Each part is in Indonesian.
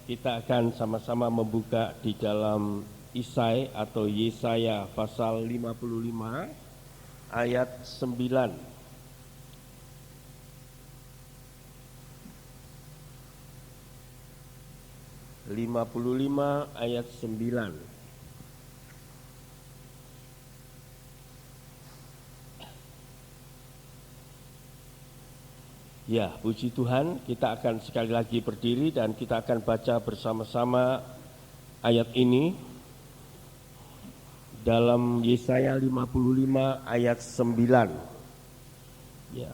Kita akan sama-sama membuka di dalam Isai atau Yesaya pasal 55 ayat 9. Ayat 9. Ya, puji Tuhan, kita akan sekali lagi berdiri dan kita akan baca bersama-sama ayat ini dalam Yesaya 55 ayat 9. Ya.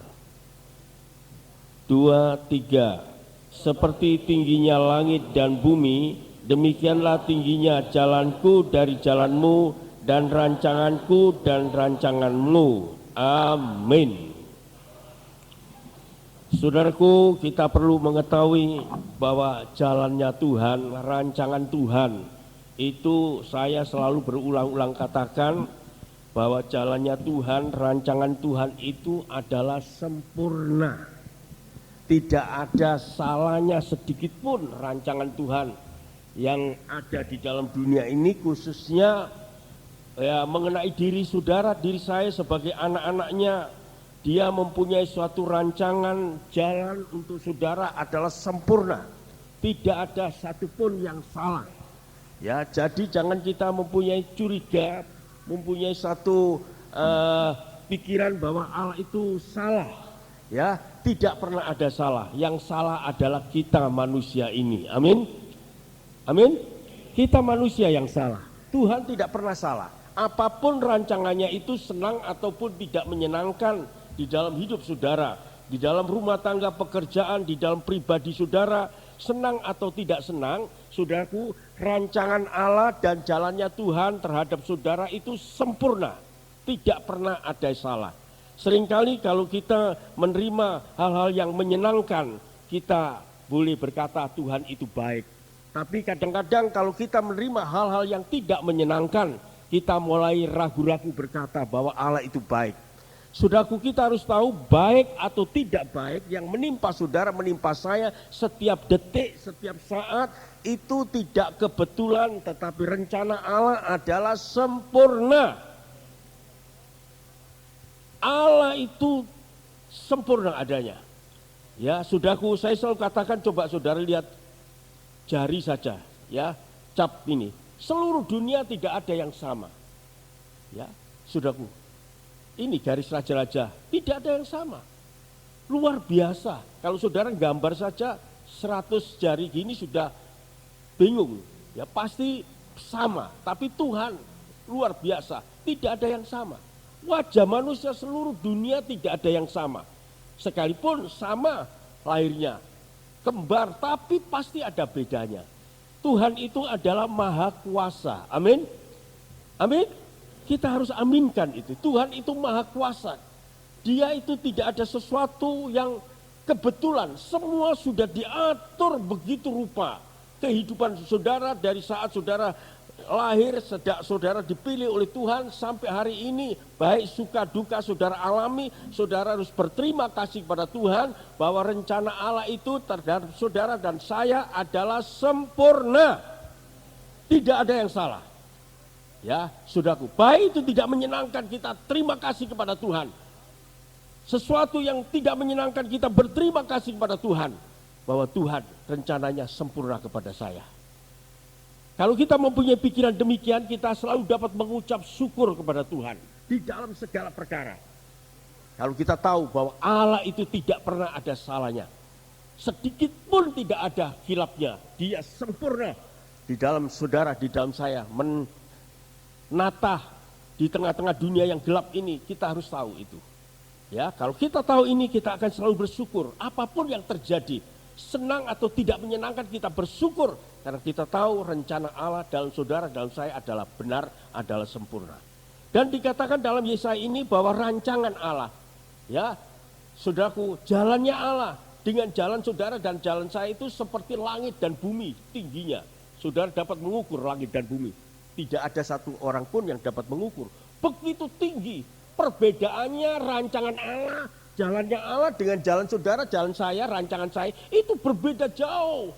2, 3. Seperti tingginya langit dan bumi, demikianlah tingginya jalanku dari jalanmu dan rancanganku dan rancanganmu. Amin. Saudaraku, kita perlu mengetahui bahwa jalannya Tuhan, rancangan Tuhan, itu saya selalu berulang-ulang katakan bahwa jalannya Tuhan, rancangan Tuhan itu adalah sempurna. Tidak ada salahnya sedikit pun rancangan Tuhan yang ada di dalam dunia ini, khususnya ya, mengenai diri saudara, diri saya sebagai anak-anaknya. Dia mempunyai suatu rancangan jalan untuk saudara adalah sempurna. Tidak ada satupun yang salah. Ya, jadi jangan kita mempunyai curiga, mempunyai satu pikiran bahwa Allah itu salah. Ya, tidak pernah ada salah. Yang salah adalah kita manusia ini. Amin. Amin. Kita manusia yang salah. Tuhan tidak pernah salah. Apapun rancangannya itu senang ataupun tidak menyenangkan di dalam hidup saudara, di dalam rumah tangga, pekerjaan, di dalam pribadi saudara, senang atau tidak senang, saudaraku, rancangan Allah dan jalannya Tuhan terhadap saudara itu sempurna, tidak pernah ada salah. Seringkali kalau kita menerima hal-hal yang menyenangkan, kita boleh berkata Tuhan itu baik. Tapi kadang-kadang kalau kita menerima hal-hal yang tidak menyenangkan, kita mulai ragu-ragu berkata bahwa Allah itu baik. Saudaraku, kita harus tahu baik atau tidak baik yang menimpa saudara, menimpa saya setiap detik, setiap saat itu tidak kebetulan, tetapi rencana Allah adalah sempurna. Allah itu sempurna adanya. Ya, saudaraku, saya selalu katakan, coba saudara lihat jari saja, ya, cap ini. Seluruh dunia tidak ada yang sama. Ya, saudaraku. Ini garis raja-raja, tidak ada yang sama. Luar biasa. Kalau saudara gambar saja 100 jari gini sudah bingung. Ya pasti sama. Tapi Tuhan luar biasa, tidak ada yang sama. Wajah manusia seluruh dunia tidak ada yang sama. Sekalipun sama lahirnya, kembar, tapi pasti ada bedanya. Tuhan itu adalah maha kuasa. Amin. Amin. Kita harus aminkan itu. Tuhan itu maha kuasa. Dia itu tidak ada sesuatu yang kebetulan. Semua sudah diatur begitu rupa. Kehidupan saudara dari saat saudara lahir, sejak saudara dipilih oleh Tuhan sampai hari ini. Baik suka duka saudara alami, saudara harus berterima kasih kepada Tuhan bahwa rencana Allah itu terhadap saudara dan saya adalah sempurna. Tidak ada yang salah. Ya, saudaraku, baik itu tidak menyenangkan kita terima kasih kepada Tuhan. Sesuatu yang tidak menyenangkan kita berterima kasih kepada Tuhan. Bahwa Tuhan rencananya sempurna kepada saya. Kalau kita mempunyai pikiran demikian, kita selalu dapat mengucap syukur kepada Tuhan. Di dalam segala perkara. Kalau kita tahu bahwa Allah itu tidak pernah ada salahnya. Sedikit pun tidak ada khilafnya. Dia sempurna. Di dalam saudara, di dalam saya. Nata di tengah-tengah dunia yang gelap ini, kita harus tahu itu. Ya, kalau kita tahu ini, kita akan selalu bersyukur. Apapun yang terjadi, senang atau tidak menyenangkan, kita bersyukur karena kita tahu rencana Allah dalam saudara, dalam saya adalah benar, adalah sempurna. Dan dikatakan dalam Yesaya ini bahwa rancangan Allah, ya, saudaraku, jalannya Allah dengan jalan saudara dan jalan saya itu seperti langit dan bumi tingginya. Saudara dapat mengukur langit dan bumi. Tidak ada satu orang pun yang dapat mengukur. Begitu tinggi perbedaannya rancangan Allah, jalannya Allah dengan jalan saudara, jalan saya, rancangan saya itu berbeda jauh.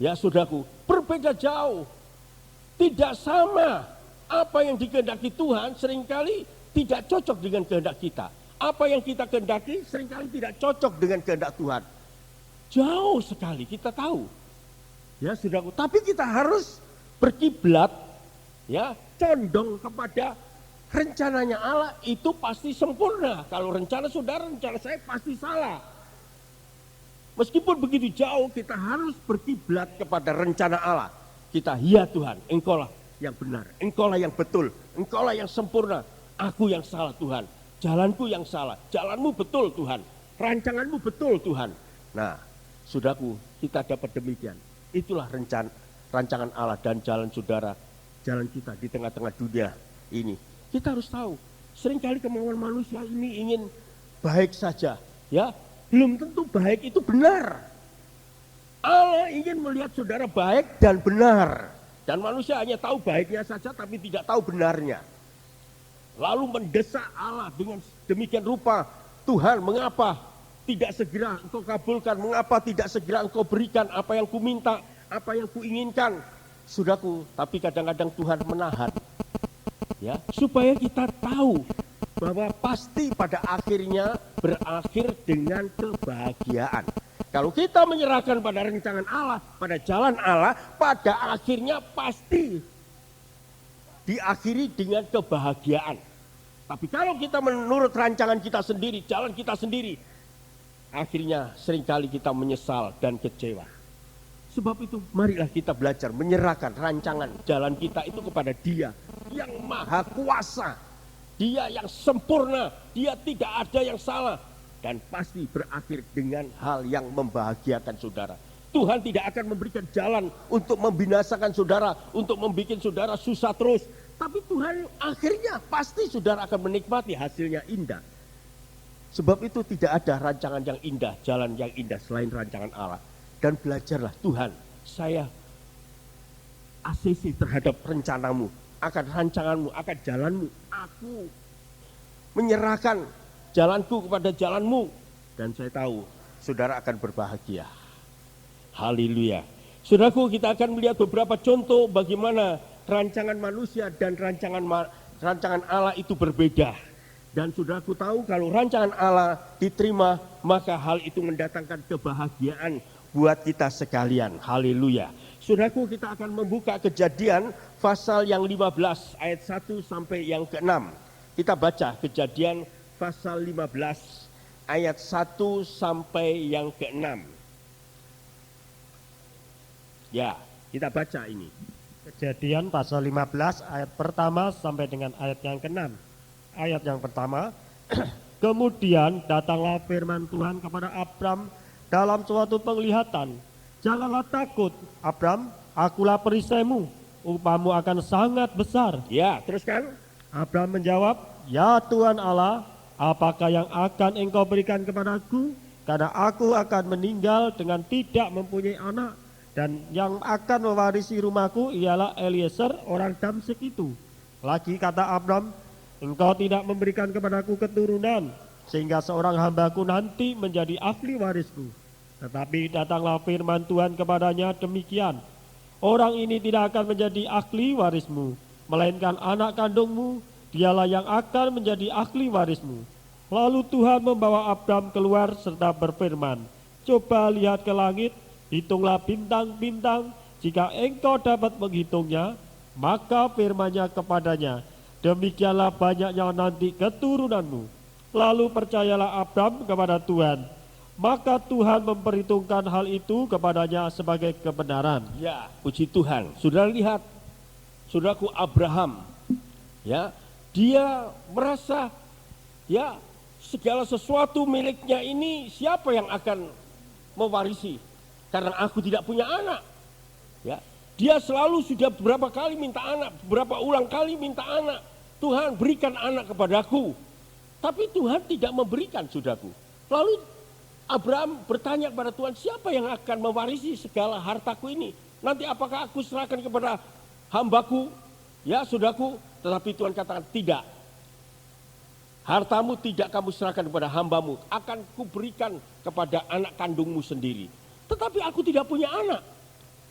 Ya saudaraku, berbeda jauh. Tidak sama. Apa yang dikehendaki Tuhan seringkali tidak cocok dengan kehendak kita. Apa yang kita kehendaki seringkali tidak cocok dengan kehendak Tuhan. Jauh sekali, kita tahu. Ya saudaraku, tapi kita harus berkiblat, ya, condong kepada rencananya Allah. Itu pasti sempurna. Kalau rencana saudara, rencana saya pasti salah. Meskipun begitu jauh, kita harus berkiblat kepada rencana Allah. Kita, ya Tuhan, Engkaulah yang benar, Engkaulah yang betul, Engkaulah yang sempurna. Aku yang salah Tuhan, jalanku yang salah, jalanmu betul Tuhan, rancanganmu betul Tuhan. Nah, saudaraku, kita dapat demikian. Itulah rancangan Allah dan jalan saudara, jalan kita di tengah-tengah dunia ini. Kita harus tahu, seringkali kemauan manusia ini ingin baik saja, ya. Belum tentu baik itu benar. Allah ingin melihat saudara baik dan benar. Dan manusia hanya tahu baiknya saja tapi tidak tahu benarnya. Lalu mendesak Allah dengan demikian rupa, Tuhan mengapa tidak segera engkau kabulkan, mengapa tidak segera engkau berikan apa yang ku minta, apa yang ku inginkan. Saudaraku, tapi kadang-kadang Tuhan menahan. Ya, supaya kita tahu bahwa pasti pada akhirnya berakhir dengan kebahagiaan. Kalau kita menyerahkan pada rancangan Allah, pada jalan Allah, pada akhirnya pasti diakhiri dengan kebahagiaan. Tapi kalau kita menurut rancangan kita sendiri, jalan kita sendiri, akhirnya seringkali kita menyesal dan kecewa. Sebab itu marilah kita belajar menyerahkan rancangan jalan kita itu kepada Dia yang maha kuasa. Dia yang sempurna, Dia tidak ada yang salah. Dan pasti berakhir dengan hal yang membahagiakan saudara. Tuhan tidak akan memberikan jalan untuk membinasakan saudara, untuk membuat saudara susah terus. Tapi Tuhan akhirnya pasti saudara akan menikmati hasilnya indah. Sebab itu tidak ada rancangan yang indah, jalan yang indah selain rancangan Allah. Dan belajarlah, Tuhan, saya ACC terhadap rencanamu, akan rancanganmu, akan jalanmu. Aku menyerahkan jalanku kepada jalanmu. Dan saya tahu saudara akan berbahagia. Haleluya. Saudaraku, kita akan melihat beberapa contoh bagaimana rancangan manusia dan rancangan Allah itu berbeda. Dan saudaraku tahu kalau rancangan Allah diterima, maka hal itu mendatangkan kebahagiaan buat kita sekalian. Haleluya. Saudaraku, kita akan membuka Kejadian pasal yang 15 ayat 1 sampai yang ke-6. Kita baca Kejadian pasal 15 ayat 1 sampai yang ke-6. Ya, kita baca ini. Kejadian pasal 15 ayat pertama sampai dengan ayat yang ke-6. Ayat yang pertama, kemudian datanglah firman Tuhan kepada Abram dalam suatu penglihatan. Janganlah takut, Abram, akulah perisaimu, upamu akan sangat besar. Ya, teruskan. Abram menjawab, ya Tuhan Allah, apakah yang akan engkau berikan kepadaku? Karena aku akan meninggal dengan tidak mempunyai anak. Dan yang akan mewarisi rumahku ialah Eliezer orang Damsyik itu. Lagi kata Abram, engkau tidak memberikan kepadaku keturunan, sehingga seorang hambaku nanti menjadi ahli warisku. Tetapi datanglah firman Tuhan kepadanya demikian, orang ini tidak akan menjadi ahli warismu, melainkan anak kandungmu, dialah yang akan menjadi ahli warismu. Lalu Tuhan membawa Abram keluar serta berfirman, coba lihat ke langit, hitunglah bintang-bintang, jika engkau dapat menghitungnya. Maka firman-Nya kepadanya, demikianlah banyaknya nanti keturunanmu. Lalu percayalah Abram kepada Tuhan, maka Tuhan memperhitungkan hal itu kepadanya sebagai kebenaran. Ya, puji Tuhan. Sudah lihat, saudaraku Abraham, ya, dia merasa, ya, segala sesuatu miliknya ini siapa yang akan mewarisi? Karena aku tidak punya anak. Ya, dia selalu sudah berapa kali minta anak, berapa ulang kali minta anak. Tuhan berikan anak kepadaku. Tapi Tuhan tidak memberikan, saudaraku. Lalu Abraham bertanya kepada Tuhan, siapa yang akan mewarisi segala hartaku ini? Nanti apakah aku serahkan kepada hambaku? Ya, saudaraku. Tetapi Tuhan katakan tidak. Hartamu tidak kamu serahkan kepada hambamu, akan kuberikan kepada anak kandungmu sendiri. Tetapi aku tidak punya anak.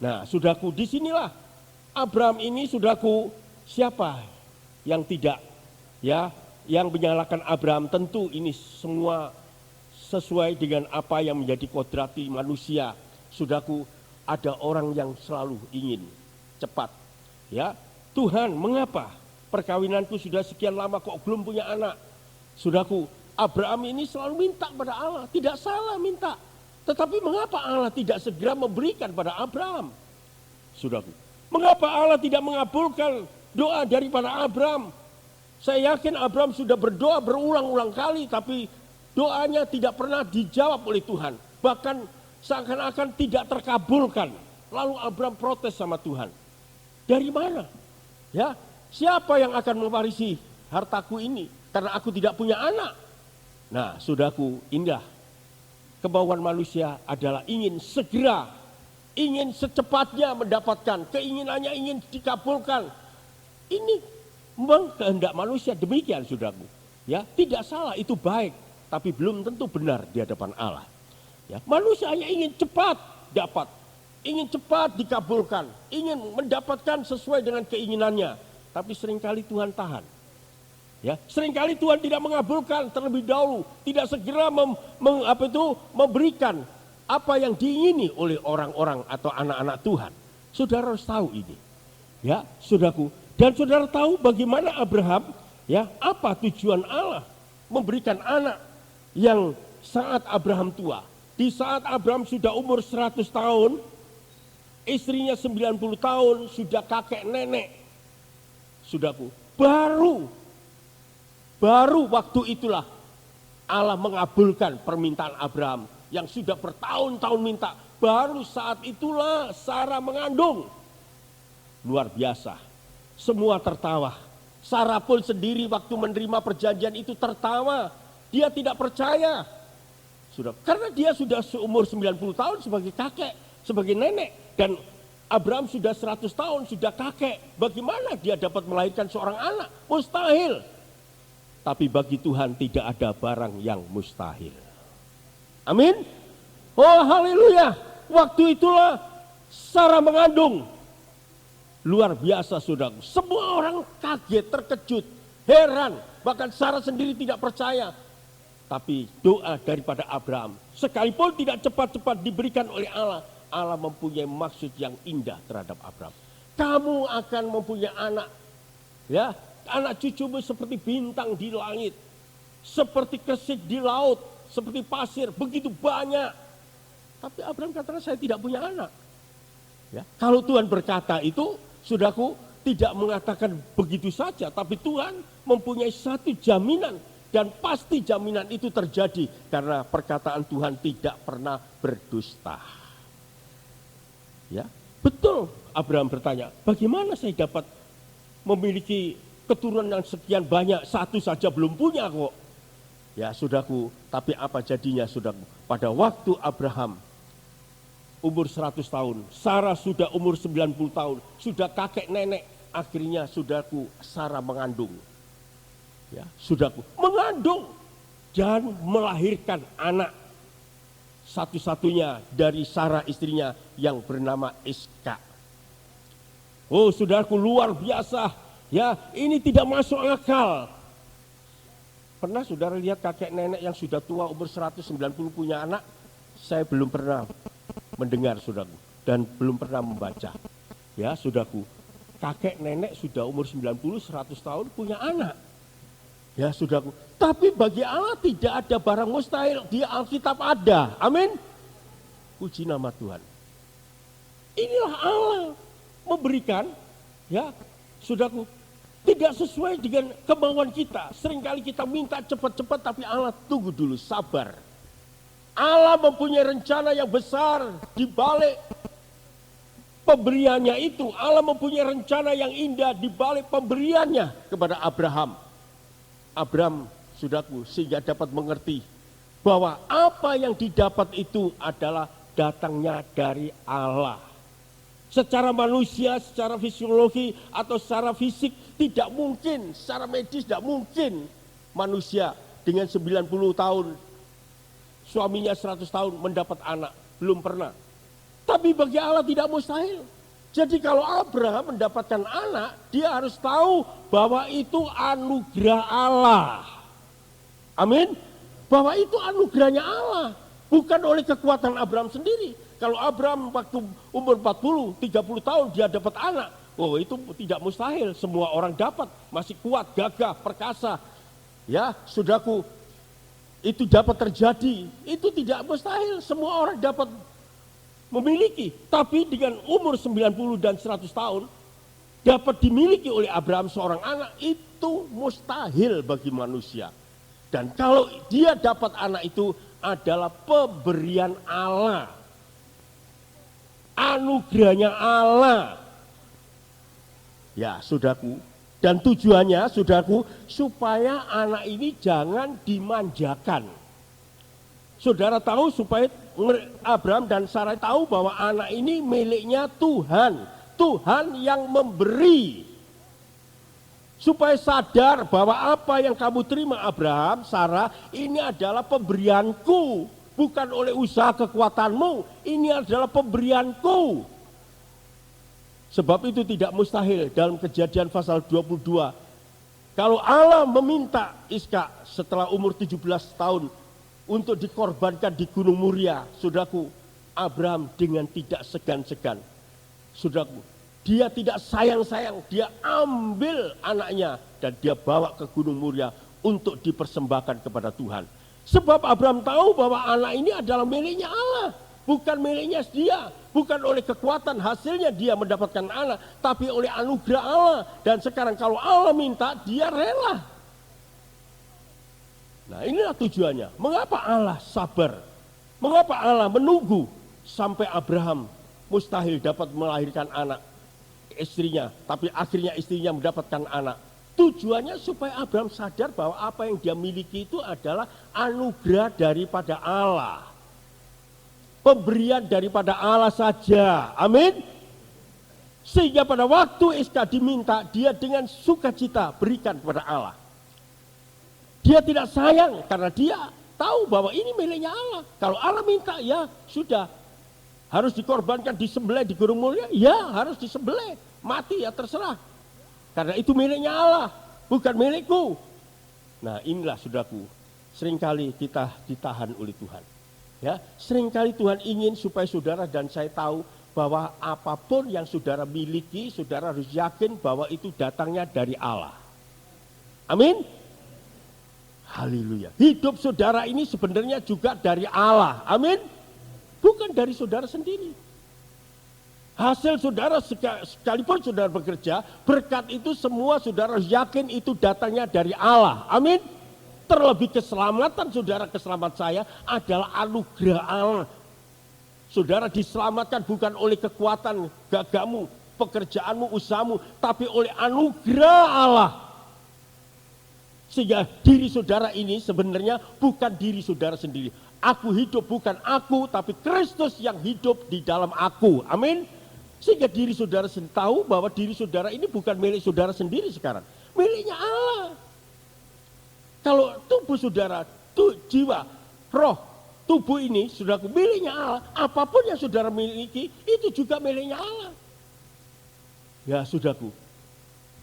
Nah, saudaraku, disinilah Abraham ini, saudaraku, siapa yang tidak, ya, yang menyalahkan Abraham? Tentu ini semua sesuai dengan apa yang menjadi kodrati manusia. Saudaraku, ada orang yang selalu ingin cepat. Ya, Tuhan, mengapa perkawinanku sudah sekian lama kok belum punya anak? Saudaraku, Abraham ini selalu minta pada Allah, tidak salah minta. Tetapi mengapa Allah tidak segera memberikan pada Abraham? Saudaraku, mengapa Allah tidak mengabulkan doa daripada Abraham? Saya yakin Abraham sudah berdoa berulang-ulang kali, tapi doanya tidak pernah dijawab oleh Tuhan. Bahkan seakan-akan tidak terkabulkan. Lalu Abraham protes sama Tuhan. Dari mana? Ya, siapa yang akan mewarisi hartaku ini? Karena aku tidak punya anak. Nah, saudaraku, indah. Kemauan manusia adalah ingin segera, ingin secepatnya mendapatkan, keinginannya ingin dikabulkan. Ini memang kehendak manusia, demikian saudaraku. Ya, tidak salah, itu baik, tapi belum tentu benar di hadapan Allah. Ya, manusia hanya ingin cepat dapat, ingin cepat dikabulkan, ingin mendapatkan sesuai dengan keinginannya, tapi seringkali Tuhan tahan. Ya, seringkali Tuhan tidak mengabulkan terlebih dahulu, tidak segera memberikan apa yang diingini oleh orang-orang atau anak-anak Tuhan. Saudara harus tahu ini. Ya, saudaraku, dan saudara tahu bagaimana Abraham, ya, apa tujuan Allah memberikan anak yang saat Abraham tua. Di saat Abraham sudah umur 100 tahun, istrinya 90 tahun, sudah kakek nenek. Saudaraku, baru waktu itulah Allah mengabulkan permintaan Abraham yang sudah bertahun-tahun minta. Baru saat itulah Sarah mengandung. Luar biasa. Semua tertawa. Sarah pun sendiri waktu menerima perjanjian itu tertawa. Dia tidak percaya. Karena dia sudah seumur 90 tahun sebagai kakek, sebagai nenek. Dan Abraham sudah 100 tahun, sudah kakek. Bagaimana dia dapat melahirkan seorang anak? Mustahil. Tapi bagi Tuhan tidak ada barang yang mustahil. Amin. Oh haleluya. Waktu itulah Sarah mengandung. Luar biasa saudara. Semua orang kaget, terkejut, heran. Bahkan Sarah sendiri tidak percaya. Tapi doa daripada Abraham, sekalipun tidak cepat-cepat diberikan oleh Allah, Allah mempunyai maksud yang indah terhadap Abraham. Kamu akan mempunyai anak, ya, anak cucumu seperti bintang di langit, seperti kesik di laut, seperti pasir, begitu banyak. Tapi Abraham katakan saya tidak punya anak. Ya, kalau Tuhan berkata itu, saudaraku, tidak mengatakan begitu saja, tapi Tuhan mempunyai satu jaminan. Dan pasti jaminan itu terjadi karena perkataan Tuhan tidak pernah berdusta. Ya, betul. Abraham bertanya, bagaimana saya dapat memiliki keturunan yang sekian banyak, satu saja belum punya kok. Ya saudaraku, tapi apa jadinya saudaraku? Pada waktu Abraham umur 100 tahun, Sarah sudah umur 90 tahun, sudah kakek nenek, akhirnya saudaraku Sarah mengandung. Ya, saudaraku, mengandung dan melahirkan anak satu-satunya dari Sarah istrinya yang bernama Iska. Oh saudaraku, luar biasa. Ya, ini tidak masuk akal. Pernah saudara lihat kakek nenek yang sudah tua umur 190 punya anak? Saya belum pernah mendengar saudaraku dan belum pernah membaca. Ya saudaraku, kakek nenek sudah umur 90, 100 tahun punya anak. Ya saudaraku, tapi bagi Allah tidak ada barang mustahil, di Alkitab ada. Amin. Puji nama Tuhan. Inilah Allah memberikan, ya saudaraku, tidak sesuai dengan kemauan kita. Seringkali kita minta cepat-cepat, tapi Allah tunggu dulu, sabar. Allah mempunyai rencana yang besar di balik pemberiannya itu. Allah mempunyai rencana yang indah di balik pemberiannya kepada Abraham. Abraham, saudaraku, sehingga dapat mengerti bahwa apa yang didapat itu adalah datangnya dari Allah. Secara manusia, secara fisiologi atau secara fisik tidak mungkin, secara medis tidak mungkin manusia dengan 90 tahun, suaminya 100 tahun mendapat anak, belum pernah. Tapi Tapi bagi Allah tidak mustahil. Jadi kalau Abraham mendapatkan anak, dia harus tahu bahwa itu anugerah Allah. Amin. Bahwa itu anugerahnya Allah, bukan oleh kekuatan Abraham sendiri. Kalau Abraham waktu umur 40, 30 tahun dia dapat anak, oh itu tidak mustahil. Semua orang dapat, masih kuat, gagah, perkasa. Ya, saudaraku, itu dapat terjadi. Itu tidak mustahil, semua orang dapat memiliki. Tapi dengan umur 90 dan 100 tahun, dapat dimiliki oleh Abraham seorang anak, itu mustahil bagi manusia. Dan kalau dia dapat anak itu adalah pemberian Allah. Anugerahnya Allah. Ya, saudaraku. Dan tujuannya, saudaraku, supaya anak ini jangan dimanjakan. Saudara tahu supaya Abraham dan Sarai tahu bahwa anak ini miliknya Tuhan. Tuhan yang memberi. Supaya sadar bahwa apa yang kamu terima Abraham, Sarah, ini adalah pemberianku. Bukan oleh usaha kekuatanmu, ini adalah pemberianku. Sebab itu tidak mustahil dalam Kejadian pasal 22. Kalau Allah meminta Iskak setelah umur 17 tahun untuk dikorbankan di Gunung Muria, saudaraku, Abraham dengan tidak segan-segan. Saudaraku, dia tidak sayang-sayang, dia ambil anaknya dan dia bawa ke Gunung Muria untuk dipersembahkan kepada Tuhan. Sebab Abraham tahu bahwa anak ini adalah miliknya Allah, bukan miliknya dia, bukan oleh kekuatan hasilnya dia mendapatkan anak, tapi oleh anugerah Allah. Dan sekarang kalau Allah minta, dia rela. Nah, inilah tujuannya. Mengapa Allah sabar? Mengapa Allah menunggu sampai Abraham mustahil dapat melahirkan anak istrinya, tapi akhirnya istrinya mendapatkan anak? Tujuannya supaya Abraham sadar bahwa apa yang dia miliki itu adalah anugerah daripada Allah. Pemberian daripada Allah saja. Amin. Sehingga pada waktu Iskak diminta, dia dengan sukacita berikan kepada Allah. Dia tidak sayang karena dia tahu bahwa ini miliknya Allah. Kalau Allah minta, ya sudah. Harus dikorbankan, disembelih di Gunung Muria, ya harus disembelih. Mati ya terserah. Karena itu miliknya Allah, bukan milikku. Nah, inilah saudaraku, seringkali kita ditahan oleh Tuhan. Ya, seringkali Tuhan ingin supaya saudara dan saya tahu bahwa apapun yang saudara miliki, saudara harus yakin bahwa itu datangnya dari Allah. Amin. Haleluya. Hidup saudara ini sebenarnya juga dari Allah. Amin. Bukan dari saudara sendiri. Hasil saudara sekalipun saudara bekerja, berkat itu semua saudara yakin itu datangnya dari Allah. Amin. Terlebih keselamatan saudara, keselamatan saya adalah anugerah Allah. Saudara diselamatkan bukan oleh kekuatan gagamu, pekerjaanmu, usahamu, tapi oleh anugerah Allah. Sehingga diri saudara ini sebenarnya bukan diri saudara sendiri. Aku hidup bukan aku, tapi Kristus yang hidup di dalam aku. Amin. Sehingga diri saudara tahu bahwa diri saudara ini bukan milik saudara sendiri sekarang. Miliknya Allah. Kalau tubuh saudara, jiwa, roh, tubuh ini saudaraku miliknya Allah. Apapun yang saudara miliki itu juga miliknya Allah. Ya saudaraku,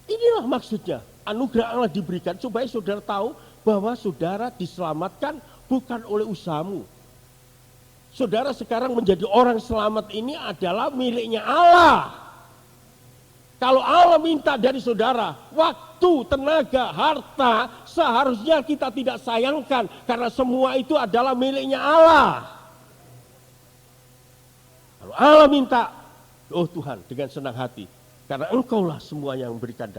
inilah maksudnya. Anugerah Allah diberikan supaya saudara tahu bahwa saudara diselamatkan bukan oleh usahamu. Saudara sekarang menjadi orang selamat ini adalah miliknya Allah. Kalau Allah minta dari saudara, waktu, tenaga, harta, seharusnya kita tidak sayangkan. Karena semua itu adalah miliknya Allah. Kalau Allah minta, oh Tuhan dengan senang hati. Karena engkaulah semua yang memberikan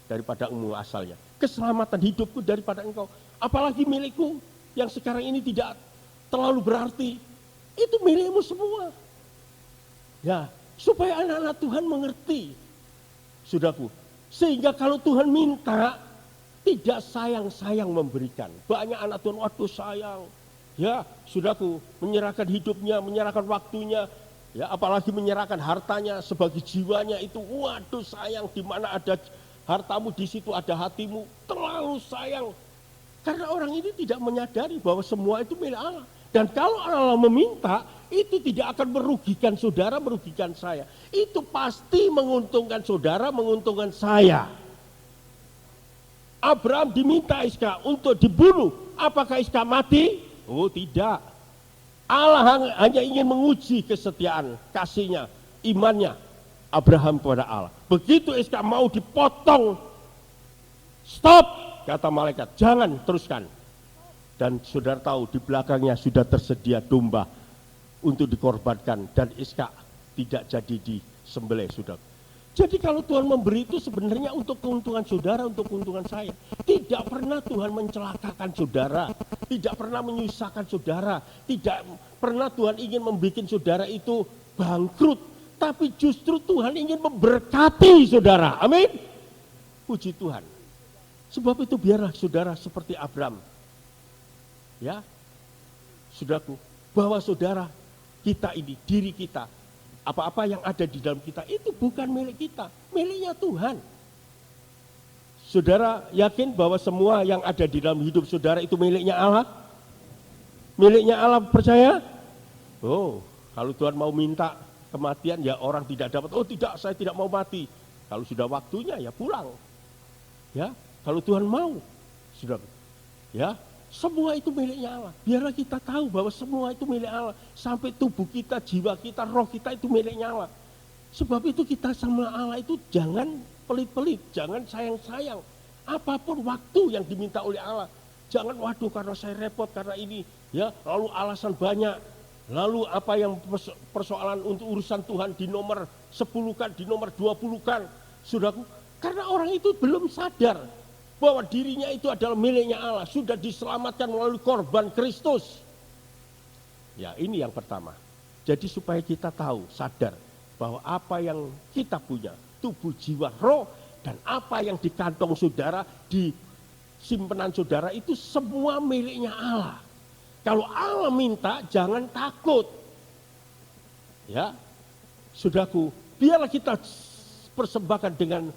daripada ilmu asalnya. Keselamatan hidupku daripada engkau. Apalagi milikku yang sekarang ini tidak terlalu berarti. Itu milikmu semua. Ya, supaya anak-anak Tuhan mengerti. Saudaraku, sehingga kalau Tuhan minta, tidak sayang-sayang memberikan. Banyak anak Tuhan, waduh sayang. Ya, saudaraku, menyerahkan hidupnya, menyerahkan waktunya, ya, apalagi menyerahkan hartanya sebagai jiwanya itu, waduh sayang, di mana ada hartamu di situ ada hatimu, terlalu sayang. Karena orang ini tidak menyadari bahwa semua itu milik Allah. Dan kalau Allah meminta, itu tidak akan merugikan saudara, merugikan saya. Itu pasti menguntungkan saudara, menguntungkan saya. Abraham diminta Ishak untuk dibunuh. Apakah Ishak mati? Oh tidak. Allah hanya ingin menguji kesetiaan, kasihnya, imannya Abraham kepada Allah. Begitu Ishak mau dipotong, stop, kata malaikat, jangan teruskan. Dan saudara tahu di belakangnya sudah tersedia domba untuk dikorbankan dan Ishak tidak jadi disembelih, saudara. Jadi kalau Tuhan memberi itu sebenarnya untuk keuntungan saudara, untuk keuntungan saya. Tidak pernah Tuhan mencelakakan saudara, tidak pernah menyusahkan saudara, tidak pernah Tuhan ingin membuat saudara itu bangkrut, tapi justru Tuhan ingin memberkati saudara. Amin. Puji Tuhan. Sebab itu biarlah saudara seperti Abraham. Ya, saudaraku, bahwa saudara kita ini, diri kita, apa-apa yang ada di dalam kita itu bukan milik kita, miliknya Tuhan. Saudara yakin bahwa semua yang ada di dalam hidup saudara itu miliknya Allah? Miliknya Allah, percaya? Oh, kalau Tuhan mau minta kematian ya orang tidak dapat. Oh tidak, saya tidak mau mati. Kalau sudah waktunya ya pulang. Ya, kalau Tuhan mau, saudara, ya. Semua itu miliknya Allah. Biarlah kita tahu bahwa semua itu milik Allah. Sampai tubuh kita, jiwa kita, roh kita itu miliknya Allah. Sebab itu kita sama Allah itu jangan pelit-pelit, jangan sayang-sayang. Apapun waktu yang diminta oleh Allah. Jangan waduh karena saya repot, karena ini. Ya, lalu alasan banyak. Lalu apa yang persoalan untuk urusan Tuhan di nomor 10 kan, di nomor 20 kan. Saudaraku, karena orang itu belum sadar bahwa dirinya itu adalah miliknya Allah, sudah diselamatkan melalui korban Kristus. Ya, ini yang pertama. Jadi supaya kita tahu, sadar bahwa apa yang kita punya, tubuh, jiwa, roh, dan apa yang di kantong saudara, di simpenan saudara itu semua miliknya Allah. Kalau Allah minta, jangan takut. Ya, saudaraku, biarlah kita persembahkan dengan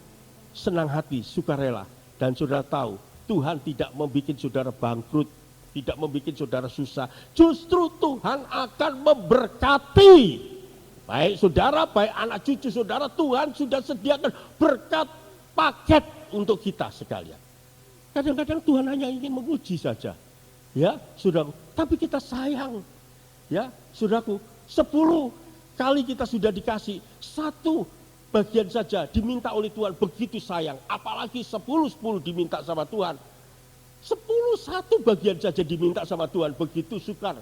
senang hati, sukarela. Dan saudara tahu, Tuhan tidak membuat saudara bangkrut, tidak membuat saudara susah. Justru Tuhan akan memberkati. Baik saudara, baik anak cucu saudara, Tuhan sudah sediakan berkat paket untuk kita sekalian. Kadang-kadang Tuhan hanya ingin menguji saja. Ya, saudara, tapi kita sayang. Ya, saudaraku, 10 kali kita sudah dikasih, 1 bagian saja diminta oleh Tuhan, begitu sayang. Apalagi 10 diminta sama Tuhan. 1 bagian saja diminta sama Tuhan, begitu sukar.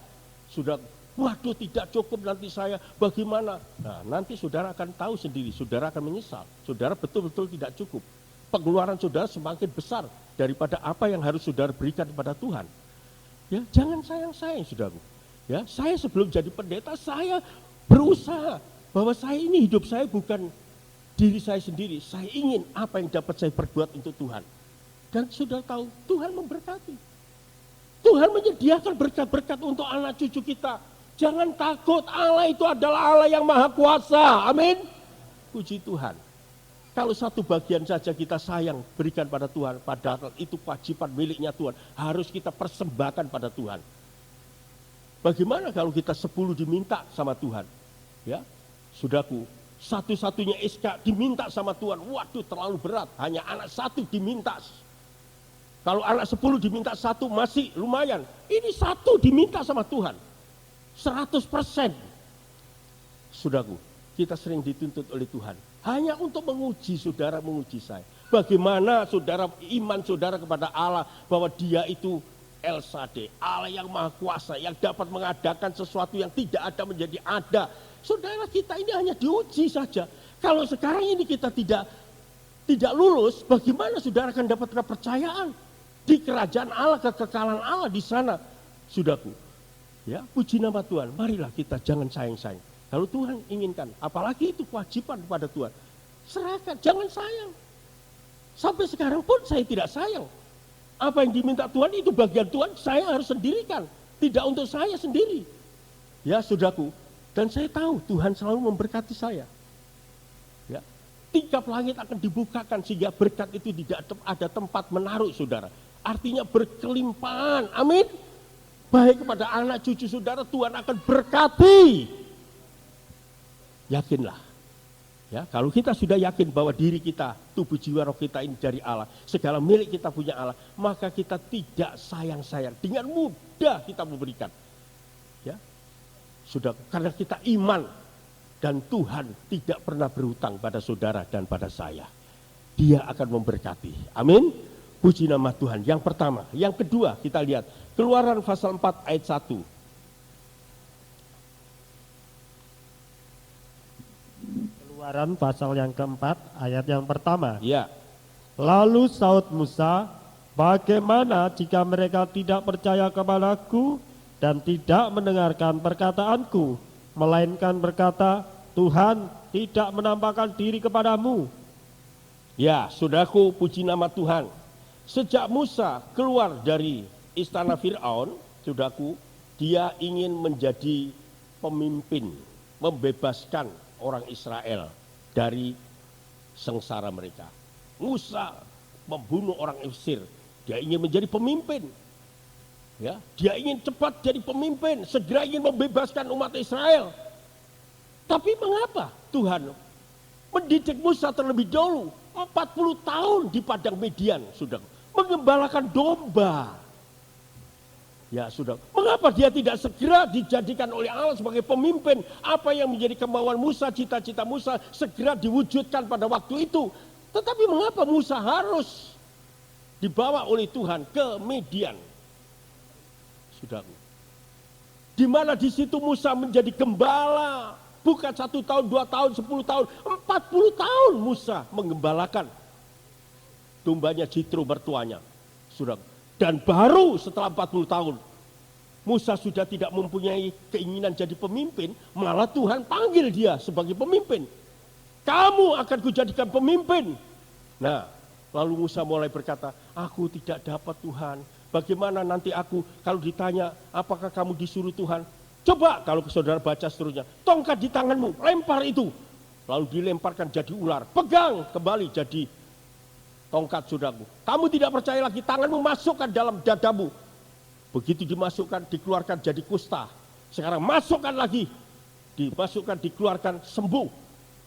Sudah, waduh tidak cukup nanti saya bagaimana? Nah nanti saudara akan tahu sendiri, saudara akan menyesal. Saudara betul-betul tidak cukup. Pengeluaran saudara semakin besar daripada apa yang harus saudara berikan kepada Tuhan. Ya, jangan sayang-sayang saudara. Ya, saya sebelum jadi pendeta, saya berusaha bahwa saya ini hidup saya bukan diri saya sendiri, saya ingin apa yang dapat saya perbuat untuk Tuhan. Dan sudah tahu, Tuhan memberkati. Tuhan menyediakan berkat-berkat untuk anak cucu kita. Jangan takut, Allah itu adalah Allah yang maha kuasa. Amin. Puji Tuhan. Kalau 1 bagian saja kita sayang berikan pada Tuhan, padahal itu kewajiban miliknya Tuhan. Harus kita persembahkan pada Tuhan. Bagaimana kalau kita 10 diminta sama Tuhan? Ya, saudaraku, satu-satunya Ishak diminta sama Tuhan, waduh terlalu berat, hanya anak 1 diminta. Kalau anak 10 diminta 1 masih lumayan, ini 1 diminta sama Tuhan, 100%. Saudaraku, kita sering dituntut oleh Tuhan, hanya untuk menguji saudara, menguji saya. Bagaimana saudara, iman saudara kepada Allah, bahwa dia itu El Shaddai, Allah yang maha kuasa, yang dapat mengadakan sesuatu yang tidak ada menjadi ada. Saudara kita ini hanya diuji saja. Kalau sekarang ini kita tidak lulus, bagaimana saudara akan dapat kepercayaan di kerajaan Allah, kekekalan Allah di sana, saudaraku. Ya, puji nama Tuhan. Marilah kita jangan sayang-sayang. Kalau Tuhan inginkan, apalagi itu kewajiban kepada Tuhan, serahkan, jangan sayang. Sampai sekarang pun saya tidak sayang. Apa yang diminta Tuhan itu bagian Tuhan, saya harus sendirikan, tidak untuk saya sendiri. Ya, saudaraku. Dan saya tahu Tuhan selalu memberkati saya. Ya, 3 langit akan dibukakan sehingga berkat itu tidak ada tempat menaruh saudara. Artinya berkelimpahan. Amin. baik kepada anak cucu saudara, Tuhan akan berkati. Yakinlah. Ya, kalau kita sudah yakin bahwa diri kita, tubuh jiwa roh kita ini dari Allah, segala milik kita punya Allah, maka kita tidak sayang-sayang, dengan mudah kita memberikan. Ya, sudah, karena kita iman dan Tuhan tidak pernah berhutang pada saudara dan pada saya. Dia akan memberkati. Amin. Puji nama Tuhan. Yang pertama, yang kedua kita lihat Keluaran pasal 4 ayat 1. Keluaran pasal yang keempat ayat yang pertama. Ya. Lalu saud Musa, bagaimana jika mereka tidak percaya kepadaku dan tidak mendengarkan perkataanku, melainkan berkata, Tuhan tidak menampakkan diri kepadamu. Ya, saudaraku, puji nama Tuhan. Sejak Musa keluar dari istana Fir'aun, saudaraku, dia ingin menjadi pemimpin, membebaskan orang Israel dari sengsara mereka. Musa membunuh orang Mesir, dia ingin menjadi pemimpin. Ya, dia ingin cepat jadi pemimpin, segera ingin membebaskan umat Israel. Tapi mengapa Tuhan mendidik Musa terlebih dahulu 40 tahun di padang Midian, sudah mengembalakan domba. Ya sudah, mengapa dia tidak segera dijadikan oleh Allah sebagai pemimpin? Apa yang menjadi kemauan Musa, cita-cita Musa segera diwujudkan pada waktu itu. Tetapi mengapa Musa harus dibawa oleh Tuhan ke Midian? Sudah, di mana di situ Musa menjadi gembala, bukan 1 tahun, 2 tahun, 10 tahun, 40 tahun Musa menggembalakan dombanya Jitro mertuanya. Sudah. Dan baru setelah 40 tahun, Musa sudah tidak mempunyai keinginan jadi pemimpin, malah Tuhan panggil dia sebagai pemimpin. Kamu akan kujadikan pemimpin. Nah, lalu Musa mulai berkata, aku tidak dapat Tuhan. Bagaimana nanti aku kalau ditanya, apakah kamu disuruh Tuhan? Coba kalau saudara baca seterusnya, tongkat di tanganmu, lempar itu. Lalu dilemparkan jadi ular, pegang kembali jadi tongkat, saudaraku. Kamu tidak percaya lagi, tanganmu masukkan dalam dadamu. Begitu dimasukkan, dikeluarkan jadi kusta. Sekarang masukkan lagi, dimasukkan, dikeluarkan, sembuh.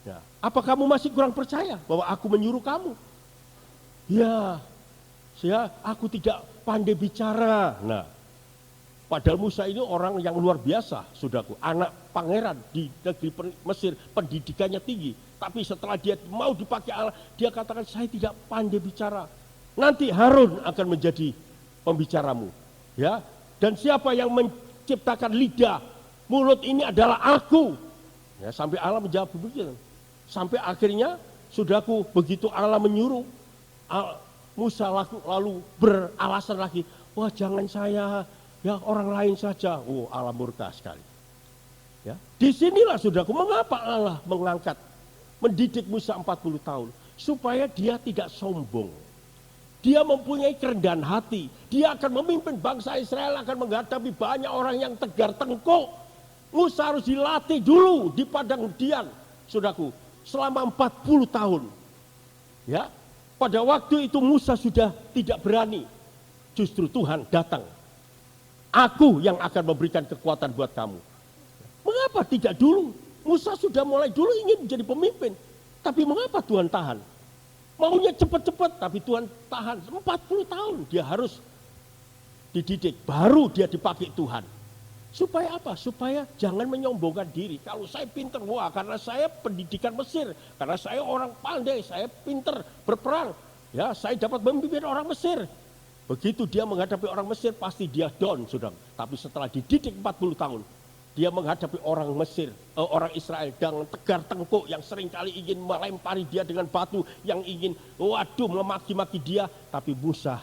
Ya. Apa kamu masih kurang percaya bahwa aku menyuruh kamu? Ya, aku tidak pandai bicara. Nah, padahal Musa ini orang yang luar biasa, saudaraku. Anak pangeran di negeri Mesir, pendidikannya tinggi. Tapi setelah dia mau dipakai Allah, dia katakan, saya tidak pandai bicara. Nanti Harun akan menjadi pembicaramu. Ya, dan siapa yang menciptakan lidah? Mulut ini adalah aku. Ya, sampai Allah menjawab begitu. Sampai akhirnya, saudaraku, begitu Allah menyuruh, Musa lalu beralasan lagi, wah jangan saya, ya orang lain saja. Oh, Allah murka sekali. Ya, disinilah saudaraku, mengapa Allah mendidik Musa 40 tahun, supaya dia tidak sombong. Dia mempunyai kerendahan hati. Dia akan memimpin bangsa Israel, akan menghadapi banyak orang yang tegar tengkuk. Musa harus dilatih dulu di padang Midian, saudaraku, selama 40 tahun. Ya, pada waktu itu Musa sudah tidak berani. Justru Tuhan datang. Aku yang akan memberikan kekuatan buat kamu. Mengapa tidak dulu? Musa sudah mulai dulu ingin menjadi pemimpin. Tapi mengapa Tuhan tahan? Maunya cepat-cepat, tapi Tuhan tahan. 40 tahun dia harus dididik. Baru dia dipakai Tuhan. Supaya apa? Supaya jangan menyombongkan diri. Kalau saya pinter, wah karena saya pendidikan Mesir. Karena saya orang pandai, saya pinter berperang. Ya, saya dapat memimpin orang Mesir. Begitu dia menghadapi orang Mesir, pasti dia down, saudara. Tapi setelah dididik 40 tahun, dia menghadapi orang Mesir, orang Israel dengan tegar tengkuk yang seringkali ingin melempari dia dengan batu, yang ingin memaki-maki dia. Tapi Musa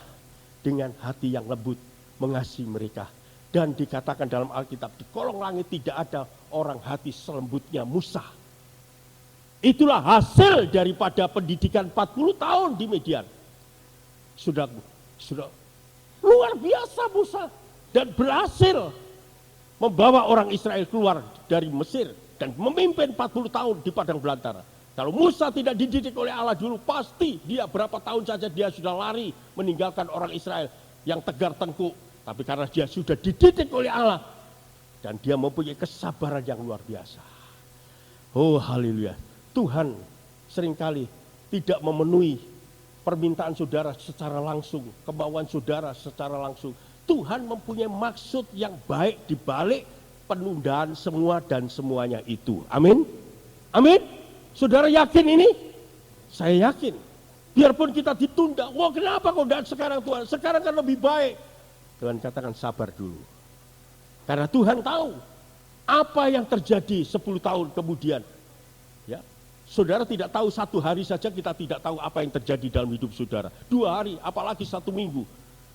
dengan hati yang lembut mengasihi mereka. Dan dikatakan dalam Alkitab, di kolong langit tidak ada orang hati selembutnya Musa. Itulah hasil daripada pendidikan 40 tahun di Midian. Sudah luar biasa Musa, dan berhasil membawa orang Israel keluar dari Mesir dan memimpin 40 tahun di padang belantara. Kalau Musa tidak dididik oleh Allah dulu, pasti dia berapa tahun saja dia sudah lari meninggalkan orang Israel yang tegar tengkuk, Tapi karena dia sudah dididik oleh Allah dan dia mempunyai kesabaran yang luar biasa. Oh haleluya. Tuhan seringkali tidak memenuhi permintaan saudara secara langsung, kemauan saudara secara langsung. Tuhan mempunyai maksud yang baik di balik penundaan semua dan semuanya itu. Amin. Amin. Saudara yakin ini? Saya yakin. Biarpun kita ditunda. Wah kenapa kok tidak sekarang Tuhan? Sekarang kan lebih baik. Tuhan katakan sabar dulu. Karena Tuhan tahu apa yang terjadi 10 tahun kemudian. Ya, saudara tidak tahu 1 hari saja kita tidak tahu apa yang terjadi dalam hidup saudara. 2 hari, apalagi 1 minggu.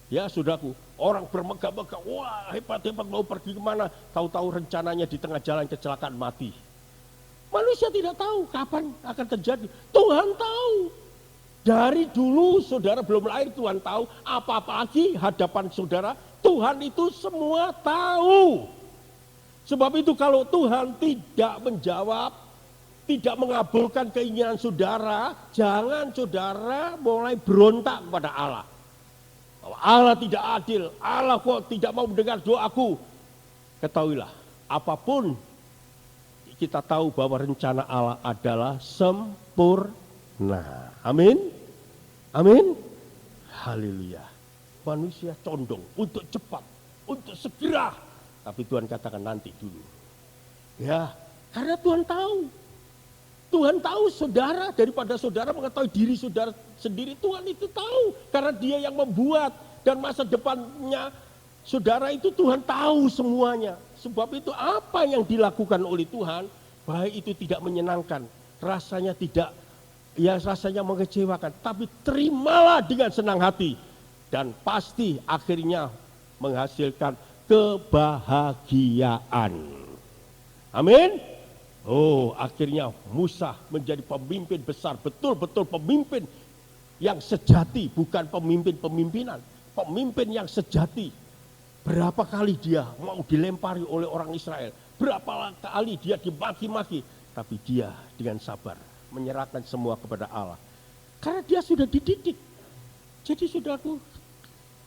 Ya saudaraku, orang bermegah-megah, wah hebat-hebat mau pergi kemana. Tahu-tahu rencananya di tengah jalan kecelakaan mati. Manusia tidak tahu kapan akan terjadi. Tuhan tahu. Dari dulu saudara belum lahir Tuhan tahu. Apa-apa lagi hadapan saudara, Tuhan itu semua tahu. Sebab itu kalau Tuhan tidak menjawab, tidak mengabulkan keinginan saudara, jangan saudara mulai berontak kepada Allah. Allah tidak adil, Allah kok tidak mau mendengar doaku. Ketahuilah, apapun kita tahu bahwa rencana Allah adalah sempurna. Amin. Amin. Haleluya. Manusia condong untuk cepat, untuk segera. Tapi Tuhan katakan nanti dulu. Ya, karena Tuhan tahu. Tuhan tahu saudara, daripada saudara mengetahui diri saudara sendiri, Tuhan itu tahu. Karena dia yang membuat dan masa depannya saudara itu Tuhan tahu semuanya. Sebab itu apa yang dilakukan oleh Tuhan, baik itu tidak menyenangkan, rasanya tidak, ya rasanya mengecewakan. Tapi terimalah dengan senang hati. Dan pasti akhirnya menghasilkan kebahagiaan. Amin. Oh, akhirnya Musa menjadi pemimpin besar, betul-betul pemimpin yang sejati, bukan pemimpin-pemimpinan, pemimpin yang sejati. Berapa kali dia mau dilempari oleh orang Israel, berapa kali dia dimaki-maki, tapi dia dengan sabar menyerahkan semua kepada Allah. Karena dia sudah dididik. Jadi saudaraku,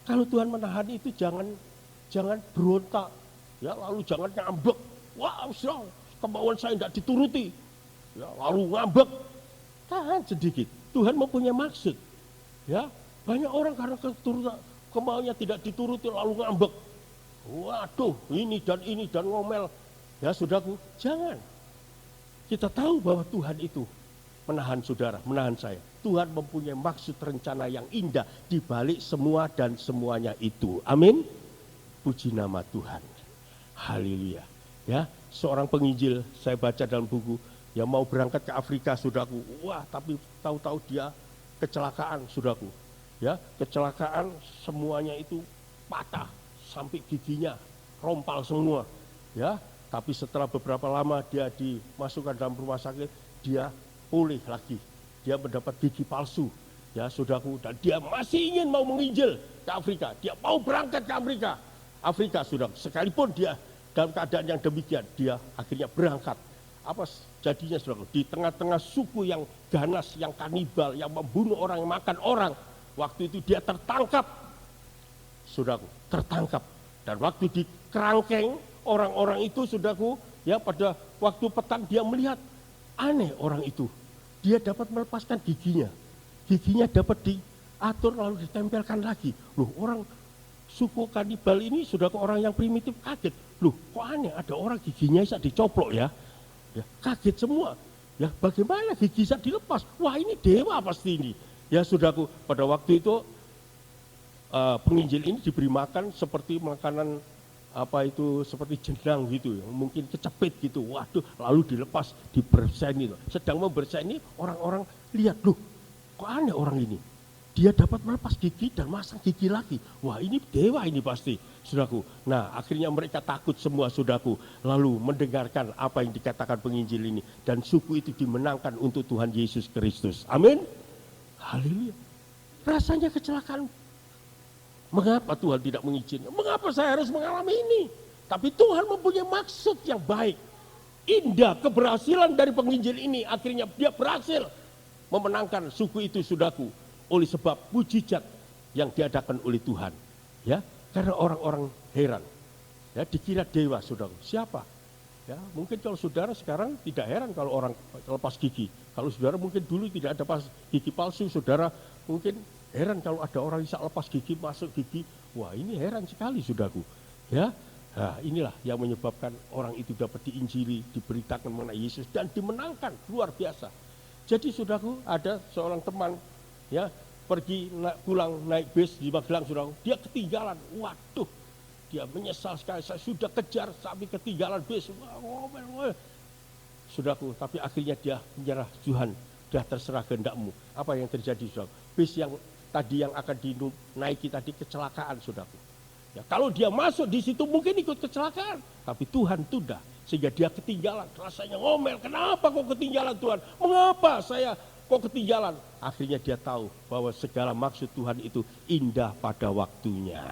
kalau Tuhan menahan itu jangan berontak, ya lalu jangan ngambek. Wah, kemauan saya tidak dituruti, ya, lalu ngambek. Tahan sedikit. Tuhan mempunyai maksud. Ya, banyak orang karena kemauannya tidak dituruti lalu ngambek. Waduh, ini dan ngomel. Ya, saudaraku, jangan. Kita tahu bahwa Tuhan itu menahan saudara, menahan saya. Tuhan mempunyai maksud rencana yang indah di balik semua dan semuanya itu. Amin. Puji nama Tuhan. Haleluya. Ya, seorang penginjil saya baca dalam buku yang mau berangkat ke Afrika, saudaraku. Wah, tapi tahu-tahu dia kecelakaan, saudaraku. Ya, kecelakaan semuanya itu patah sampai giginya rompal semua. Ya, tapi setelah beberapa lama dia dimasukkan dalam rumah sakit, dia pulih lagi. Dia mendapat gigi palsu. Ya, saudaraku, dan dia masih ingin mau menginjil ke Afrika. Dia mau berangkat ke Afrika, saudara. Sekalipun dia dalam keadaan yang demikian, dia akhirnya berangkat. Apa jadinya, saudara? Di tengah-tengah suku yang ganas, yang kanibal, yang membunuh orang, yang makan orang. Waktu itu dia tertangkap, saudaraku, tertangkap. Dan waktu di kerangkeng orang-orang itu, saudaraku, ya pada waktu petang dia melihat aneh orang itu. Dia dapat melepaskan giginya. Giginya dapat diatur lalu ditempelkan lagi. Loh, orang suku kanibal ini sudah ke orang yang primitif kaget. Loh, kok aneh ada orang giginya bisa dicoplok ya? Ya, kaget semua. Ya, bagaimana gigi bisa dilepas? Wah, ini dewa pasti ini. Ya, saudaraku, pada waktu itu penginjil ini diberi makan seperti makanan seperti jenang gitu, mungkin kecepit gitu. Waduh, lalu dilepas, diberseni. Sedang memberseni, orang-orang lihat, loh, kok aneh orang ini? Dia dapat melepas gigi dan masang gigi lagi. Wah, ini dewa ini pasti, saudaraku. Nah, akhirnya mereka takut semua, saudaraku. Lalu mendengarkan apa yang dikatakan penginjil ini. Dan suku itu dimenangkan untuk Tuhan Yesus Kristus. Amin. Haleluya. Rasanya kecelakaan. Mengapa Tuhan tidak mengizinkan? Mengapa saya harus mengalami ini? Tapi Tuhan mempunyai maksud yang baik. Indah keberhasilan dari penginjil ini. Akhirnya dia berhasil memenangkan suku itu, saudaraku. Oleh sebab mujizat yang diadakan oleh Tuhan. Ya, Karena orang-orang heran. Ya, dikira dewa, saudara. Siapa? Ya, mungkin kalau saudara sekarang tidak heran kalau orang lepas gigi. Kalau saudara mungkin dulu tidak ada gigi palsu, saudara mungkin heran kalau ada orang bisa lepas gigi, masuk gigi. Wah, ini heran sekali, saudaraku. Ya, nah, inilah yang menyebabkan orang itu dapat diinjili, diberitakan mengenai Yesus dan dimenangkan luar biasa. Jadi saudaraku, ada seorang teman, ya, pergi pulang naik bis di Magelang, saudaraku, dia ketinggalan. Waduh, dia menyesal sekali, saya sudah kejar sampai ketinggalan bis. Saudaraku, tapi akhirnya dia menyerah, Tuhan, sudah terserah kehendakmu. Apa yang terjadi, saudaraku? Bis yang tadi yang akan dinaiki tadi kecelakaan, saudaraku. Ya, kalau dia masuk di situ mungkin ikut kecelakaan, tapi Tuhan tunda sehingga dia ketinggalan. Rasanya ngomel, kenapa kok ketinggalan Tuhan? Mengapa saya kok ketinggalan? Akhirnya dia tahu bahwa segala maksud Tuhan itu indah pada waktunya.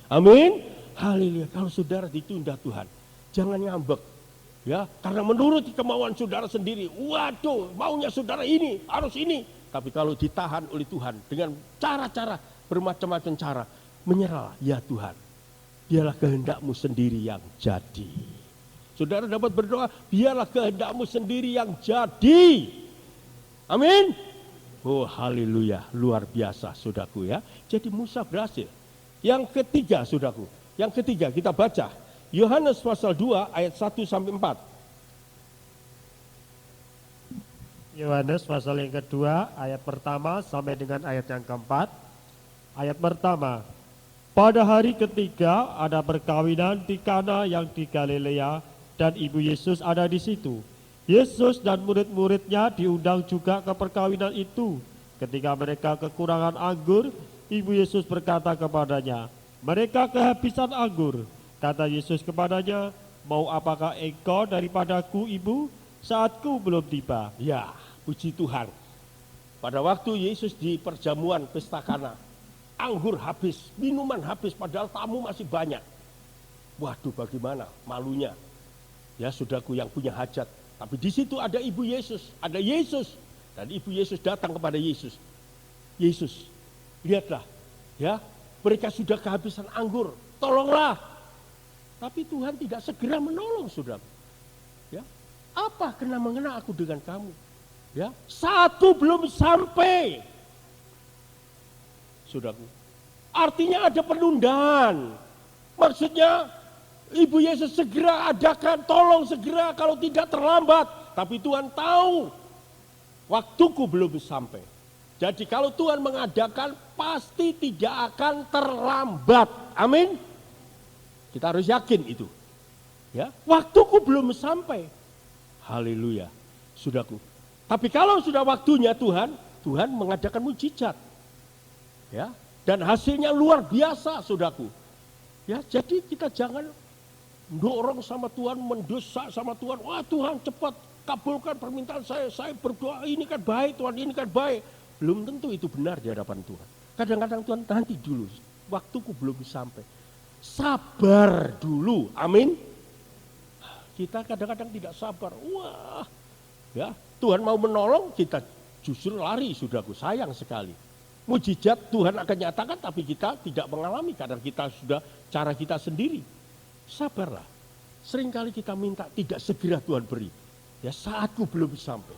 Amin. Haleluya. Kalau saudara ditunda Tuhan, jangan ngambek. Ya, karena menurut kemauan saudara sendiri. Waduh, maunya saudara ini, harus ini. Tapi kalau ditahan oleh Tuhan dengan cara-cara, bermacam-macam cara, menyerah, ya Tuhan, biarlah kehendakmu sendiri yang jadi. Saudara dapat berdoa, biarlah kehendakmu sendiri yang jadi. Amin. Oh haleluya, luar biasa saudaraku ya. Jadi Musa berhasil. Yang ketiga saudaraku, yang ketiga kita baca Yohanes pasal 2 ayat 1 sampai 4. Yohanes pasal yang kedua ayat pertama sampai dengan ayat yang keempat. Ayat pertama, pada hari ketiga ada perkawinan di Kana yang di Galilea dan ibu Yesus ada di situ. Yesus dan murid-muridnya diundang juga ke perkawinan itu. Ketika mereka kekurangan anggur, ibu Yesus berkata kepadanya, mereka kehabisan anggur. Kata Yesus kepadanya, mau apakah engkau daripadaku, ibu? Saatku belum tiba. Ya, puji Tuhan. Pada waktu Yesus di perjamuan pesta Kana, anggur habis, minuman habis, padahal tamu masih banyak. Waduh, bagaimana malunya. Ya, saudaraku yang punya hajat. Tapi di situ ada ibu Yesus, ada Yesus. Dan ibu Yesus datang kepada Yesus. Yesus, lihatlah, ya, mereka sudah kehabisan anggur, tolonglah. Tapi Tuhan tidak segera menolong, saudara. Ya, apa kena mengena aku dengan kamu? Ya, saatku belum sampai. Saudaraku, artinya ada penundaan. Maksudnya ibu Yesus segera adakan, tolong segera kalau tidak terlambat. Tapi Tuhan tahu waktuku belum sampai. Jadi kalau Tuhan mengadakan pasti tidak akan terlambat. Amin. Kita harus yakin itu. Ya, waktuku belum sampai. Haleluya. Saudaraku. Tapi kalau sudah waktunya Tuhan mengadakan mujizat. Ya, dan hasilnya luar biasa, saudaraku. Ya, jadi kita jangan dorong sama Tuhan, mendesak sama Tuhan. Wah, Tuhan cepat kabulkan permintaan saya berdoa, ini kan baik Tuhan, ini kan baik. Belum tentu itu benar di hadapan Tuhan. Kadang-kadang Tuhan nanti dulu, waktuku belum sampai. Sabar dulu, amin. Kita kadang-kadang tidak sabar. Wah, ya, Tuhan mau menolong, kita justru lari, saudaraku, sayang sekali. Mujizat Tuhan akan nyatakan, tapi kita tidak mengalami karena kita sudah cara kita sendiri. Sabarlah. Seringkali kita minta tidak segera Tuhan beri. Ya, saatku belum sampai.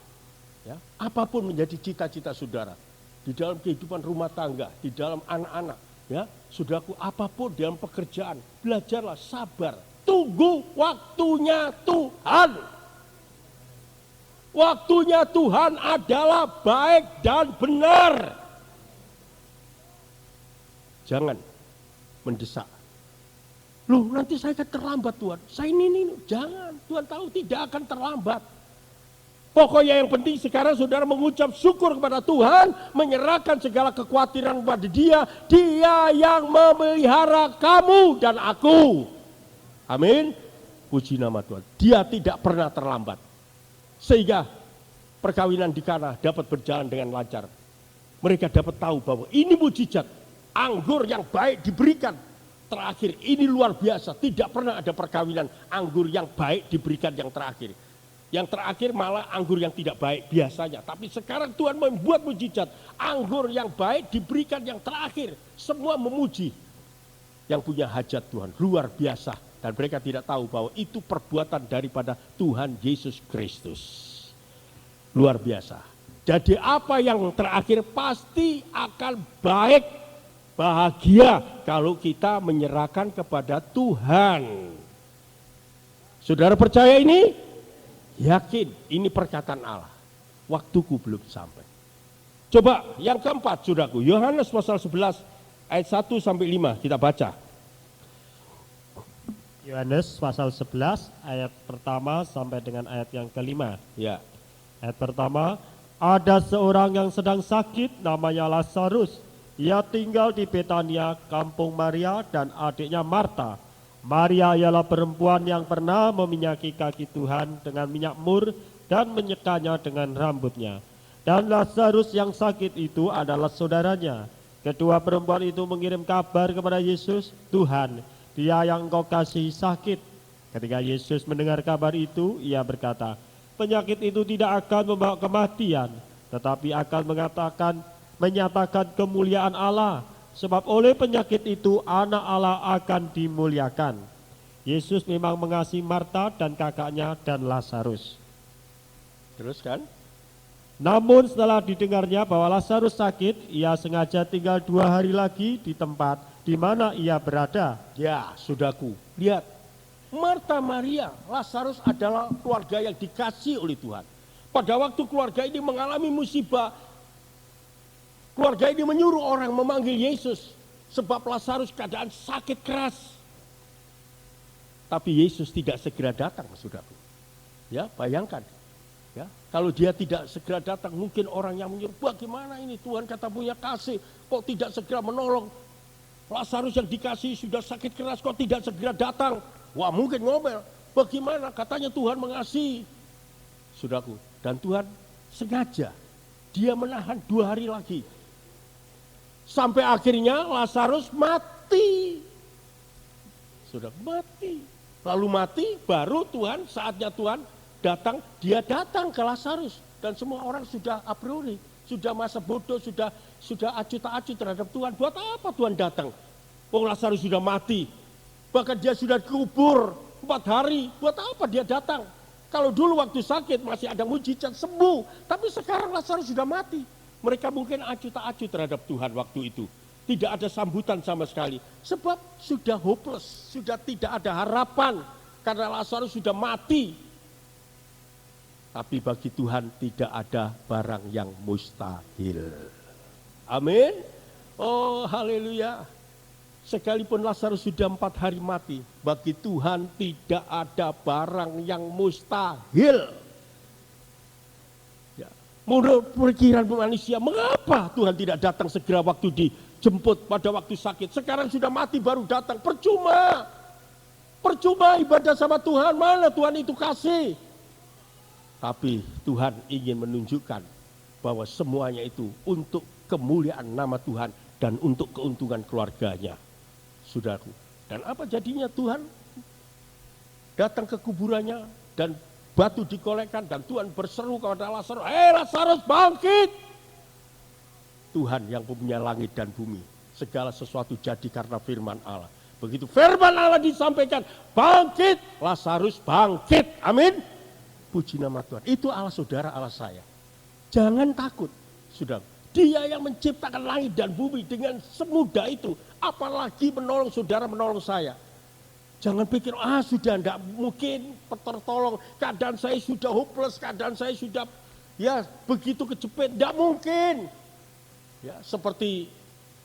Ya, apapun menjadi cita-cita saudara di dalam kehidupan rumah tangga, di dalam anak-anak, ya, saudaraku, apapun dalam pekerjaan, belajarlah sabar. Tunggu waktunya Tuhan. Waktunya Tuhan adalah baik dan benar. Jangan mendesak. Loh, nanti saya akan terlambat Tuhan. Saya ini. Jangan. Tuhan tahu tidak akan terlambat. Pokoknya yang penting sekarang saudara mengucap syukur kepada Tuhan. Menyerahkan segala kekhawatiran kepada Dia. Dia yang memelihara kamu dan aku. Amin. Puji nama Tuhan. Dia tidak pernah terlambat. Sehingga perkawinan di Kana dapat berjalan dengan lancar. Mereka dapat tahu bahwa ini mujizat. Anggur yang baik diberikan. Terakhir, ini luar biasa. Tidak pernah ada perkawinan anggur yang baik diberikan yang terakhir. Yang terakhir malah anggur yang tidak baik biasanya. Tapi sekarang Tuhan membuat mujizat. Anggur yang baik diberikan yang terakhir. Semua memuji. yang punya hajat Tuhan, luar biasa. Dan mereka tidak tahu bahwa itu perbuatan daripada Tuhan Yesus Kristus. Luar biasa. Jadi apa yang terakhir pasti akan baik, bahagia kalau kita menyerahkan kepada Tuhan. Saudara percaya ini? Yakin ini perkataan Allah. Waktuku belum sampai. Coba yang keempat, saudaraku, Yohanes pasal 11 ayat 1 sampai 5 kita baca. Yohanes pasal 11 ayat pertama sampai dengan ayat yang kelima. Ya. Ayat pertama, ada seorang yang sedang sakit namanya Lazarus. Ia tinggal di Betania, kampung Maria dan adiknya Marta. Maria ialah perempuan yang pernah meminyaki kaki Tuhan dengan minyak mur dan menyekanya dengan rambutnya. Dan Lazarus yang sakit itu adalah saudaranya. Kedua perempuan itu mengirim kabar kepada Yesus, Tuhan, dia yang engkau kasihi sakit. Ketika Yesus mendengar kabar itu, ia berkata, penyakit itu tidak akan membawa kematian, tetapi akan menyatakan kemuliaan Allah. Sebab oleh penyakit itu anak Allah akan dimuliakan. Yesus memang mengasihi Marta dan kakaknya dan Lazarus. Terus kan? Namun setelah didengarnya bahwa Lazarus sakit, ia sengaja tinggal 2 hari lagi di tempat di mana ia berada. Ya, saudaraku, lihat. Marta, Maria, Lazarus adalah keluarga yang dikasihi oleh Tuhan. Pada waktu keluarga ini mengalami musibah, keluarga ini menyuruh orang memanggil Yesus sebab Lazarus keadaan sakit keras. Tapi Yesus tidak segera datang, saudaraku. Ya, bayangkan. Ya, kalau dia tidak segera datang, mungkin orang yang menyuruh, bagaimana ini Tuhan kata punya kasih, kok tidak segera menolong? Lazarus yang dikasih sudah sakit keras, kok tidak segera datang? Wah, mungkin ngomel, bagaimana katanya Tuhan mengasihi. Saudaraku, dan Tuhan sengaja dia menahan 2 hari lagi. Sampai akhirnya Lazarus mati. Sudah mati. Lalu mati, baru Tuhan, saatnya Tuhan datang, dia datang ke Lazarus. Dan semua orang sudah a priori, sudah masa bodoh, sudah acuh tak acuh terhadap Tuhan. Buat apa Tuhan datang? Oh, Lazarus sudah mati. Bahkan dia sudah dikubur 4 hari. Buat apa dia datang? Kalau dulu waktu sakit masih ada mujizat sembuh. Tapi sekarang Lazarus sudah mati. Mereka mungkin acuh tak acuh terhadap Tuhan waktu itu. Tidak ada sambutan sama sekali. Sebab sudah hopeless, sudah tidak ada harapan. Karena Lazarus sudah mati. Tapi bagi Tuhan tidak ada barang yang mustahil. Amin. Oh, haleluya. Sekalipun Lazarus sudah 4 hari mati, bagi Tuhan tidak ada barang yang mustahil. Ya. Menurut perkiraan manusia, mengapa Tuhan tidak datang segera waktu dijemput pada waktu sakit? Sekarang sudah mati baru datang, percuma. Percuma ibadah sama Tuhan, mana Tuhan itu kasih. Tapi Tuhan ingin menunjukkan bahwa semuanya itu untuk kemuliaan nama Tuhan dan untuk keuntungan keluarganya. Saudaraku. Dan apa jadinya Tuhan datang ke kuburannya dan batu dikolekkan dan Tuhan berseru kepada Lazarus, Lazarus bangkit. Tuhan yang punya langit dan bumi, segala sesuatu jadi karena firman Allah. Begitu firman Allah disampaikan, bangkit, Lazarus bangkit. Amin. Puji nama Tuhan. Itu Allah saudara, Allah saya. Jangan takut, saudara. Dia yang menciptakan langit dan bumi dengan semudah itu. Apalagi menolong saudara, menolong saya. Jangan pikir, sudah tidak mungkin tertolong. Keadaan saya sudah hopeless, keadaan saya sudah begitu kejepit. Tidak mungkin. Ya, seperti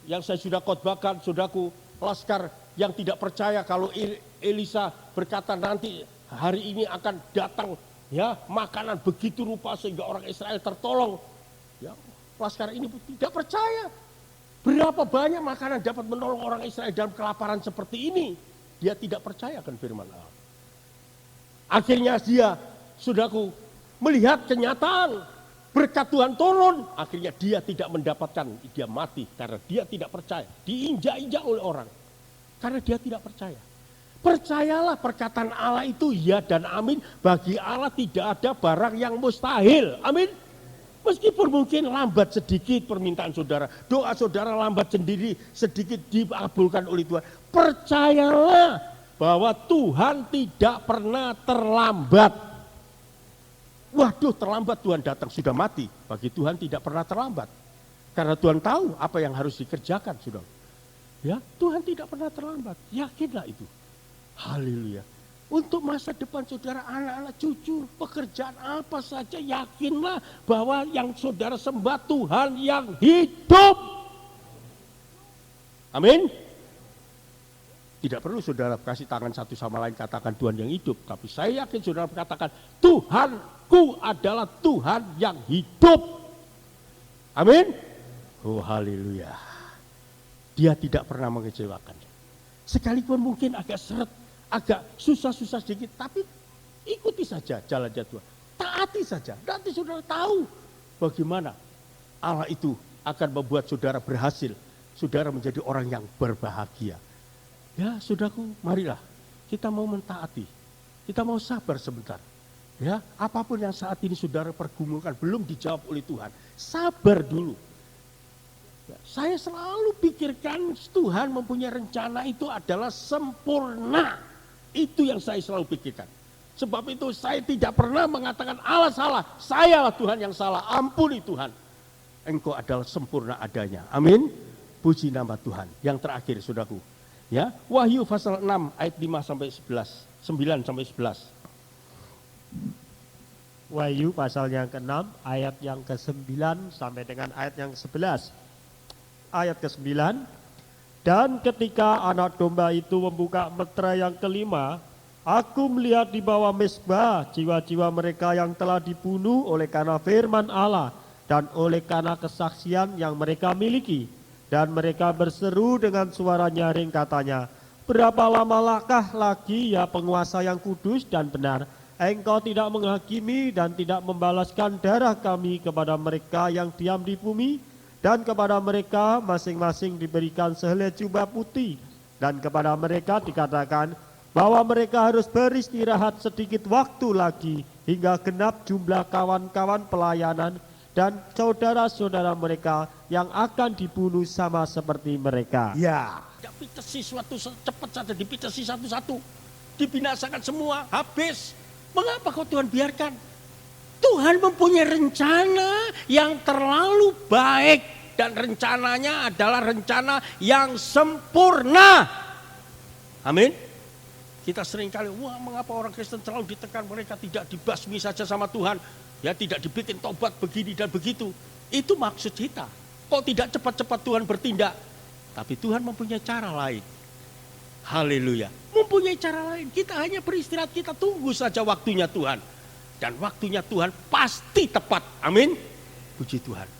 yang saya sudah khotbahkan, saudaraku, Laskar yang tidak percaya kalau Elisa berkata nanti hari ini akan datang makanan begitu rupa sehingga orang Israel tertolong. Ya, Laskar ini tidak percaya. Berapa banyak makanan dapat menolong orang Israel dalam kelaparan seperti ini? Dia tidak percaya akan firman Allah. Akhirnya dia, saudaraku, melihat kenyataan berkat Tuhan turun. Akhirnya dia tidak mendapatkan, dia mati karena dia tidak percaya. Diinjak-injak oleh orang karena dia tidak percaya. Percayalah perkataan Allah itu ya dan amin. Bagi Allah tidak ada barang yang mustahil. Amin. Meskipun mungkin lambat sedikit permintaan saudara, doa saudara lambat sendiri sedikit dikabulkan oleh Tuhan. Percayalah bahwa Tuhan tidak pernah terlambat. Waduh, terlambat Tuhan datang sudah mati. Bagi Tuhan tidak pernah terlambat. Karena Tuhan tahu apa yang harus dikerjakan, saudara. Ya, Tuhan tidak pernah terlambat. Yakinlah itu. Haleluya. Untuk masa depan saudara, anak-anak cucu, pekerjaan apa saja, yakinlah bahwa yang saudara sembah Tuhan yang hidup. Amin. Tidak perlu saudara kasih tangan satu sama lain katakan Tuhan yang hidup. Tapi saya yakin saudara katakan Tuhanku adalah Tuhan yang hidup. Amin. Oh haleluya. Dia tidak pernah mengecewakan. Sekalipun mungkin agak seret, agak susah-susah sedikit, tapi ikuti saja jalannya Tuhan. Taati saja. Nanti saudara tahu bagaimana Allah itu akan membuat saudara berhasil. Saudara menjadi orang yang berbahagia. Ya saudaraku, marilah kita mau mentaati. Kita mau sabar sebentar. Ya, apapun yang saat ini saudara pergumulkan belum dijawab oleh Tuhan. Sabar dulu. Ya, saya selalu pikirkan Tuhan mempunyai rencana itu adalah sempurna. Itu yang saya selalu pikirkan. Sebab itu saya tidak pernah mengatakan Allah salah. Sayalah Tuhan yang salah. Ampuni Tuhan. Engkau adalah sempurna adanya. Amin. Puji nama Tuhan. Yang terakhir saudaraku. Ya, Wahyu pasal 6 ayat 5 sampai 11, 9 sampai 11. Wahyu pasal yang ke-6 ayat yang ke-9 sampai dengan ayat yang ke-11. Ayat ke-9. Dan ketika anak domba itu membuka meterai yang kelima, aku melihat di bawah mezbah jiwa-jiwa mereka yang telah dibunuh oleh karena firman Allah dan oleh karena kesaksian yang mereka miliki. Dan mereka berseru dengan suara nyaring katanya, berapa lamakah lagi ya penguasa yang kudus dan benar, engkau tidak menghakimi dan tidak membalaskan darah kami kepada mereka yang diam di bumi, dan kepada mereka masing-masing diberikan sehelai jubah putih, dan kepada mereka dikatakan bahwa mereka harus beristirahat sedikit waktu lagi hingga genap jumlah kawan-kawan pelayanan dan saudara-saudara mereka yang akan dibunuh sama seperti mereka. Ya, dipitesi suatu cepat saja, dipitesi satu-satu, dibinasakan semua, habis. Mengapa kau Tuhan biarkan? Tuhan mempunyai rencana yang terlalu baik dan rencananya adalah rencana yang sempurna. Amin. Kita seringkali, wah mengapa orang Kristen terlalu ditekan, mereka tidak dibasmi saja sama Tuhan. Ya tidak dibikin tobat begini dan begitu. Itu maksud kita. Kok tidak cepat-cepat Tuhan bertindak? Tapi Tuhan mempunyai cara lain. Haleluya. Mempunyai cara lain. Kita hanya beristirahat, kita tunggu saja waktunya Tuhan. Dan waktunya Tuhan pasti tepat. Amin. Puji Tuhan.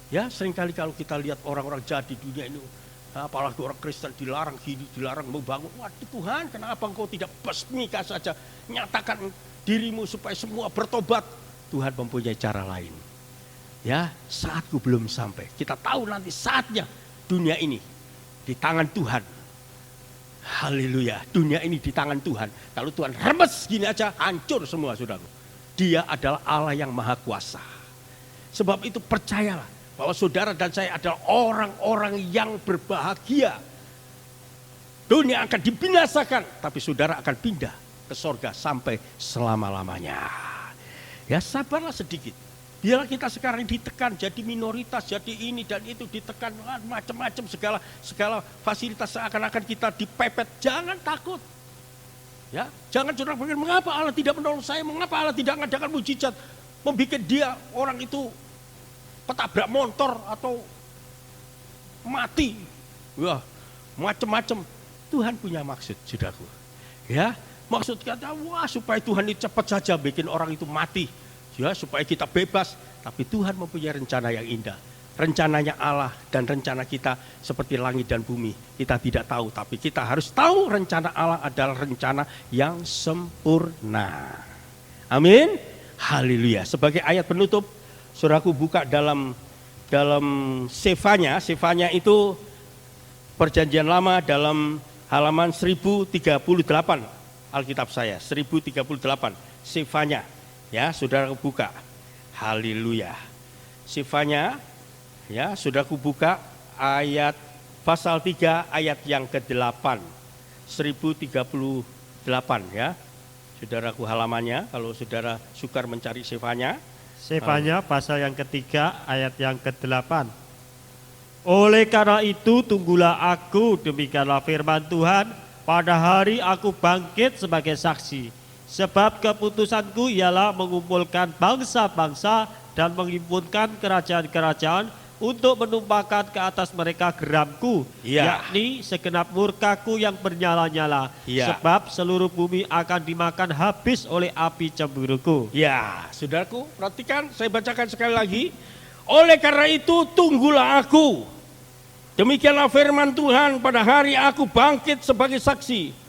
Ya seringkali kalau kita lihat orang-orang jahat di dunia ini, apalagi orang Kristen dilarang gini, dilarang membangun. Waduh Tuhan, kenapa engkau tidak basmika saja? Nyatakan dirimu supaya semua bertobat. Tuhan mempunyai cara lain. Ya, saatku belum sampai. Kita tahu nanti saatnya dunia ini di tangan Tuhan. Haleluya, dunia ini di tangan Tuhan. Kalau Tuhan remes gini aja, hancur semua saudara. Dia adalah Allah yang maha kuasa. Sebab itu percayalah bahwa saudara dan saya adalah orang-orang yang berbahagia. Dunia akan dibinasakan, tapi saudara akan pindah ke sorga sampai selama-lamanya. Ya sabarlah sedikit. Biarlah kita sekarang ditekan jadi minoritas, jadi ini dan itu ditekan macam-macam segala fasilitas seakan-akan kita dipepet. Jangan takut. Ya, jangan saudara berpikir mengapa Allah tidak menolong saya, mengapa Allah tidak mengadakan mujizat, membuat dia orang itu ketabrak motor atau mati. Wah, macam-macam. Tuhan punya maksud, saudaraku. Ya. Maksud kata, wah supaya Tuhan itu cepat saja bikin orang itu mati. Ya, supaya kita bebas. Tapi Tuhan mempunyai rencana yang indah. Rencananya Allah dan rencana kita seperti langit dan bumi. Kita tidak tahu, tapi kita harus tahu rencana Allah adalah rencana yang sempurna. Amin. Haleluya. Sebagai ayat penutup, saudaraku buka dalam Sefanya. Sefanya itu perjanjian lama dalam halaman 1038. Alkitab saya 1038 Sefanya ya saudara buka. Haleluya. Sifanya, ya sudah kubuka ayat pasal 3 ayat yang ke-8, 1038 ya. Saudaraku halamannya, kalau saudara sukar mencari sifanya. Sifanya pasal yang ketiga ayat yang ke-8. Oleh karena itu tunggulah aku, demikianlah firman Tuhan, pada hari aku bangkit sebagai saksi. Sebab keputusanku ialah mengumpulkan bangsa-bangsa dan menghimpunkan kerajaan-kerajaan untuk menumpahkan ke atas mereka geramku, yakni segenap murkaku yang bernyala-nyala. Sebab seluruh bumi akan dimakan habis oleh api cemburuku. Ya, saudaraku, perhatikan, saya bacakan sekali lagi. Oleh karena itu tunggulah aku. Demikianlah firman Tuhan, pada hari aku bangkit sebagai saksi.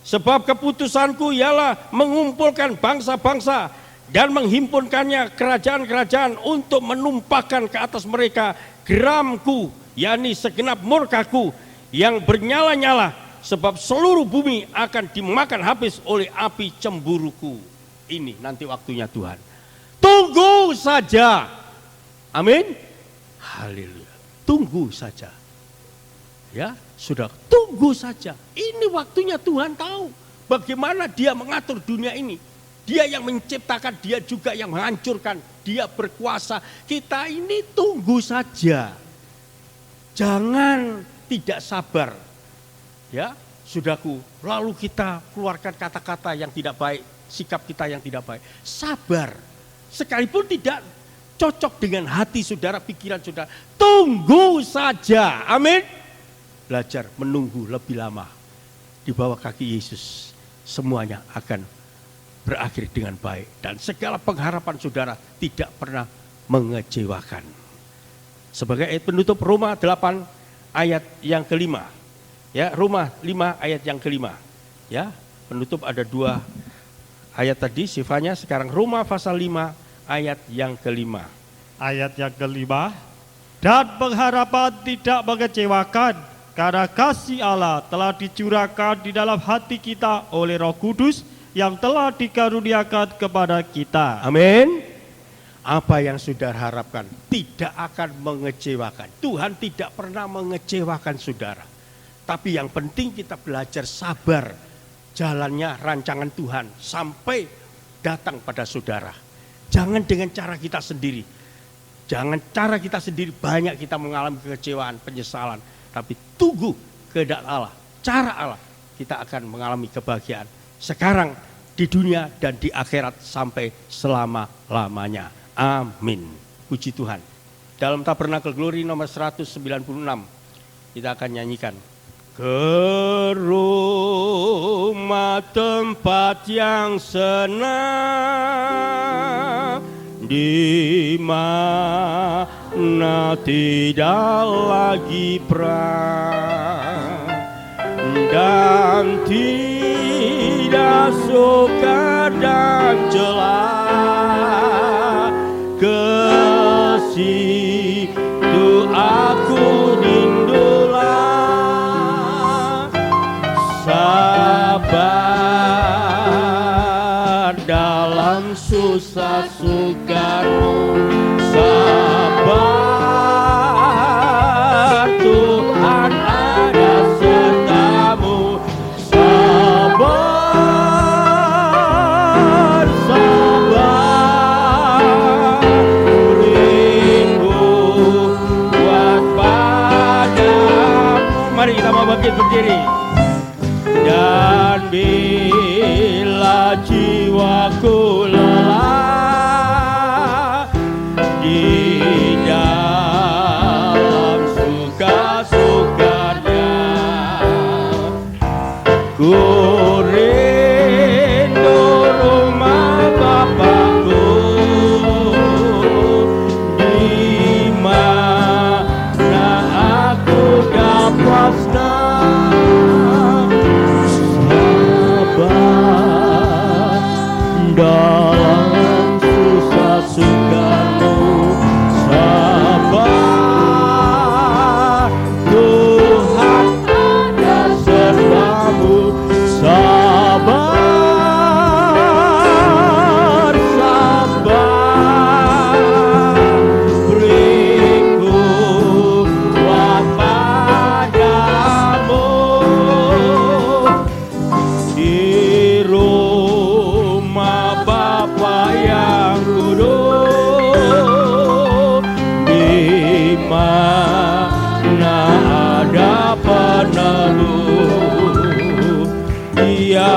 Sebab keputusanku ialah mengumpulkan bangsa-bangsa dan menghimpunkannya kerajaan-kerajaan untuk menumpahkan ke atas mereka geramku, yakni segenap murkaku yang bernyala-nyala, sebab seluruh bumi akan dimakan habis oleh api cemburuku. Ini nanti waktunya Tuhan. Tunggu saja. Amin. Haleluya. Tunggu saja. Ya, sudah tunggu saja. Ini waktunya Tuhan tahu bagaimana Dia mengatur dunia ini. Dia yang menciptakan, Dia juga yang menghancurkan, Dia berkuasa. Kita ini tunggu saja. Jangan tidak sabar. Ya, saudaraku, lalu kita keluarkan kata-kata yang tidak baik, sikap kita yang tidak baik. Sabar. Sekalipun tidak cocok dengan hati saudara, pikiran saudara. Tunggu saja. Amin. Belajar menunggu lebih lama di bawah kaki Yesus. Semuanya akan berakhir dengan baik dan segala pengharapan saudara tidak pernah mengecewakan. Sebagai ayat penutup Roma 8 ayat yang kelima. Ya, Roma 5 ayat yang kelima. Ya, penutup ada 2 ayat tadi sifanya, sekarang Roma pasal 5 ayat yang kelima. Ayat yang kelima, dan pengharapan tidak mengecewakan, karena kasih Allah telah dicurahkan di dalam hati kita oleh Roh Kudus yang telah dikaruniakan kepada kita. Amin. Apa yang saudara harapkan tidak akan mengecewakan. Tuhan tidak pernah mengecewakan saudara. Tapi yang penting kita belajar sabar. Jalannya rancangan Tuhan sampai datang pada saudara. Jangan dengan cara kita sendiri. Jangan cara kita sendiri, banyak kita mengalami kekecewaan, penyesalan. Tapi tunggu kehendak Allah, cara Allah, kita akan mengalami kebahagiaan. Sekarang di dunia dan di akhirat sampai selama-lamanya. Amin. Puji Tuhan. Dalam Tabernakel Glory nomor 196 kita akan nyanyikan. Ke rumah tempat yang senang, di mana tidak lagi perang dan tidak suka dan celah, ke situ aku rindulah. Sabar dalam susah sukarmu, sabar Tuhan ada sertamu. Sabar, sabar, rindu buat padamu. Mari kita mau bangkit berdiri. Dan bila jiwaku lelah di dalam suka-sukanya, ku rindu rumah Bapakku, di mana aku dapat senang. mana ada peneduh. Dia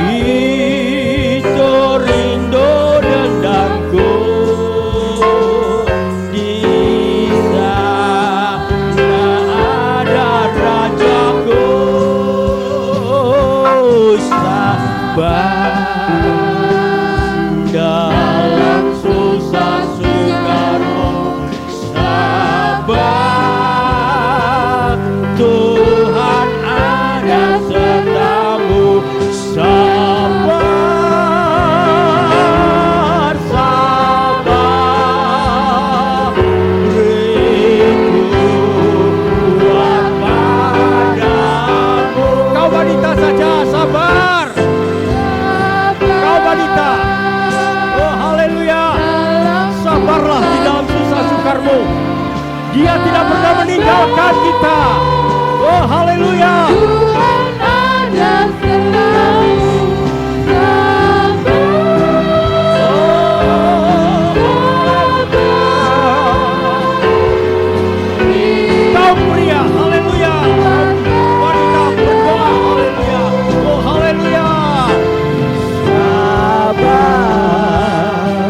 itu rindu dendamku, di sana ada rajaku. Sabar dalam susah sukarmu, sabar, Tuhan ada sertamu. Sabar, sabar, beriku kuat padamu. Kau wanita saja sabar, kau wanita, oh haleluya, sabarlah di dalam susah sukarmu. Dia tidak pernah meninggalkan kita. Oh haleluya. Tuhan ada sertamu, Kau pria, haleluya. Wanita berdoa, haleluya. Oh haleluya. Sabar,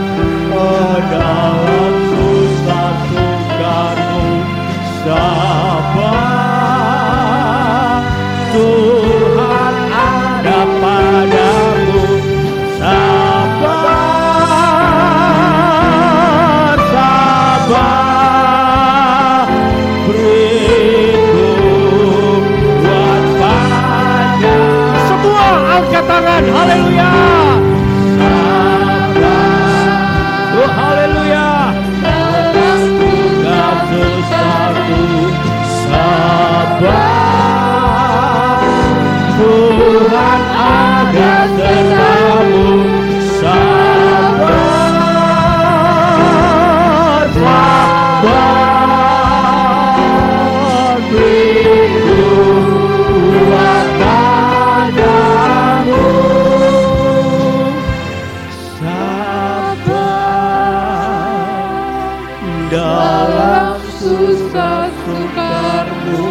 oh dalam susah sukarmu, sabar, Tuhan ada padamu. Sabar, sabar, beriku kuat padamu. Semua angkat tangan, haleluya. Sabar, oh haleluya. Dalam susahku, sabar, Tuhan ada sertamu. Sabar, sabar, beriku kuat padamu. Sabar dalam susah sukarmu,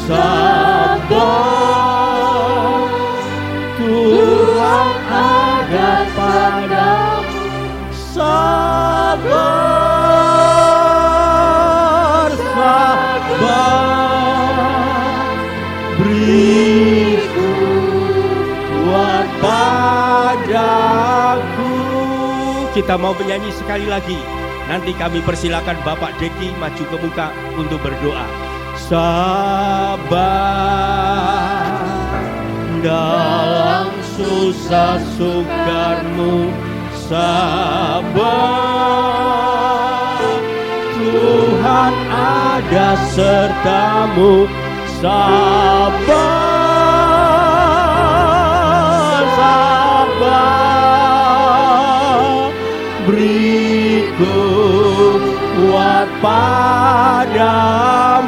sabar, Tuhan ada padamu. Sabar, sabar, beriku kuat padaku. Kita mau menyanyi sekali lagi. Nanti kami persilakan Bapak Deki maju ke muka untuk berdoa. Sabar dalam susah sukarmu, sabar, Tuhan ada sertamu. Sabar, sabar, beriku kuat padamu.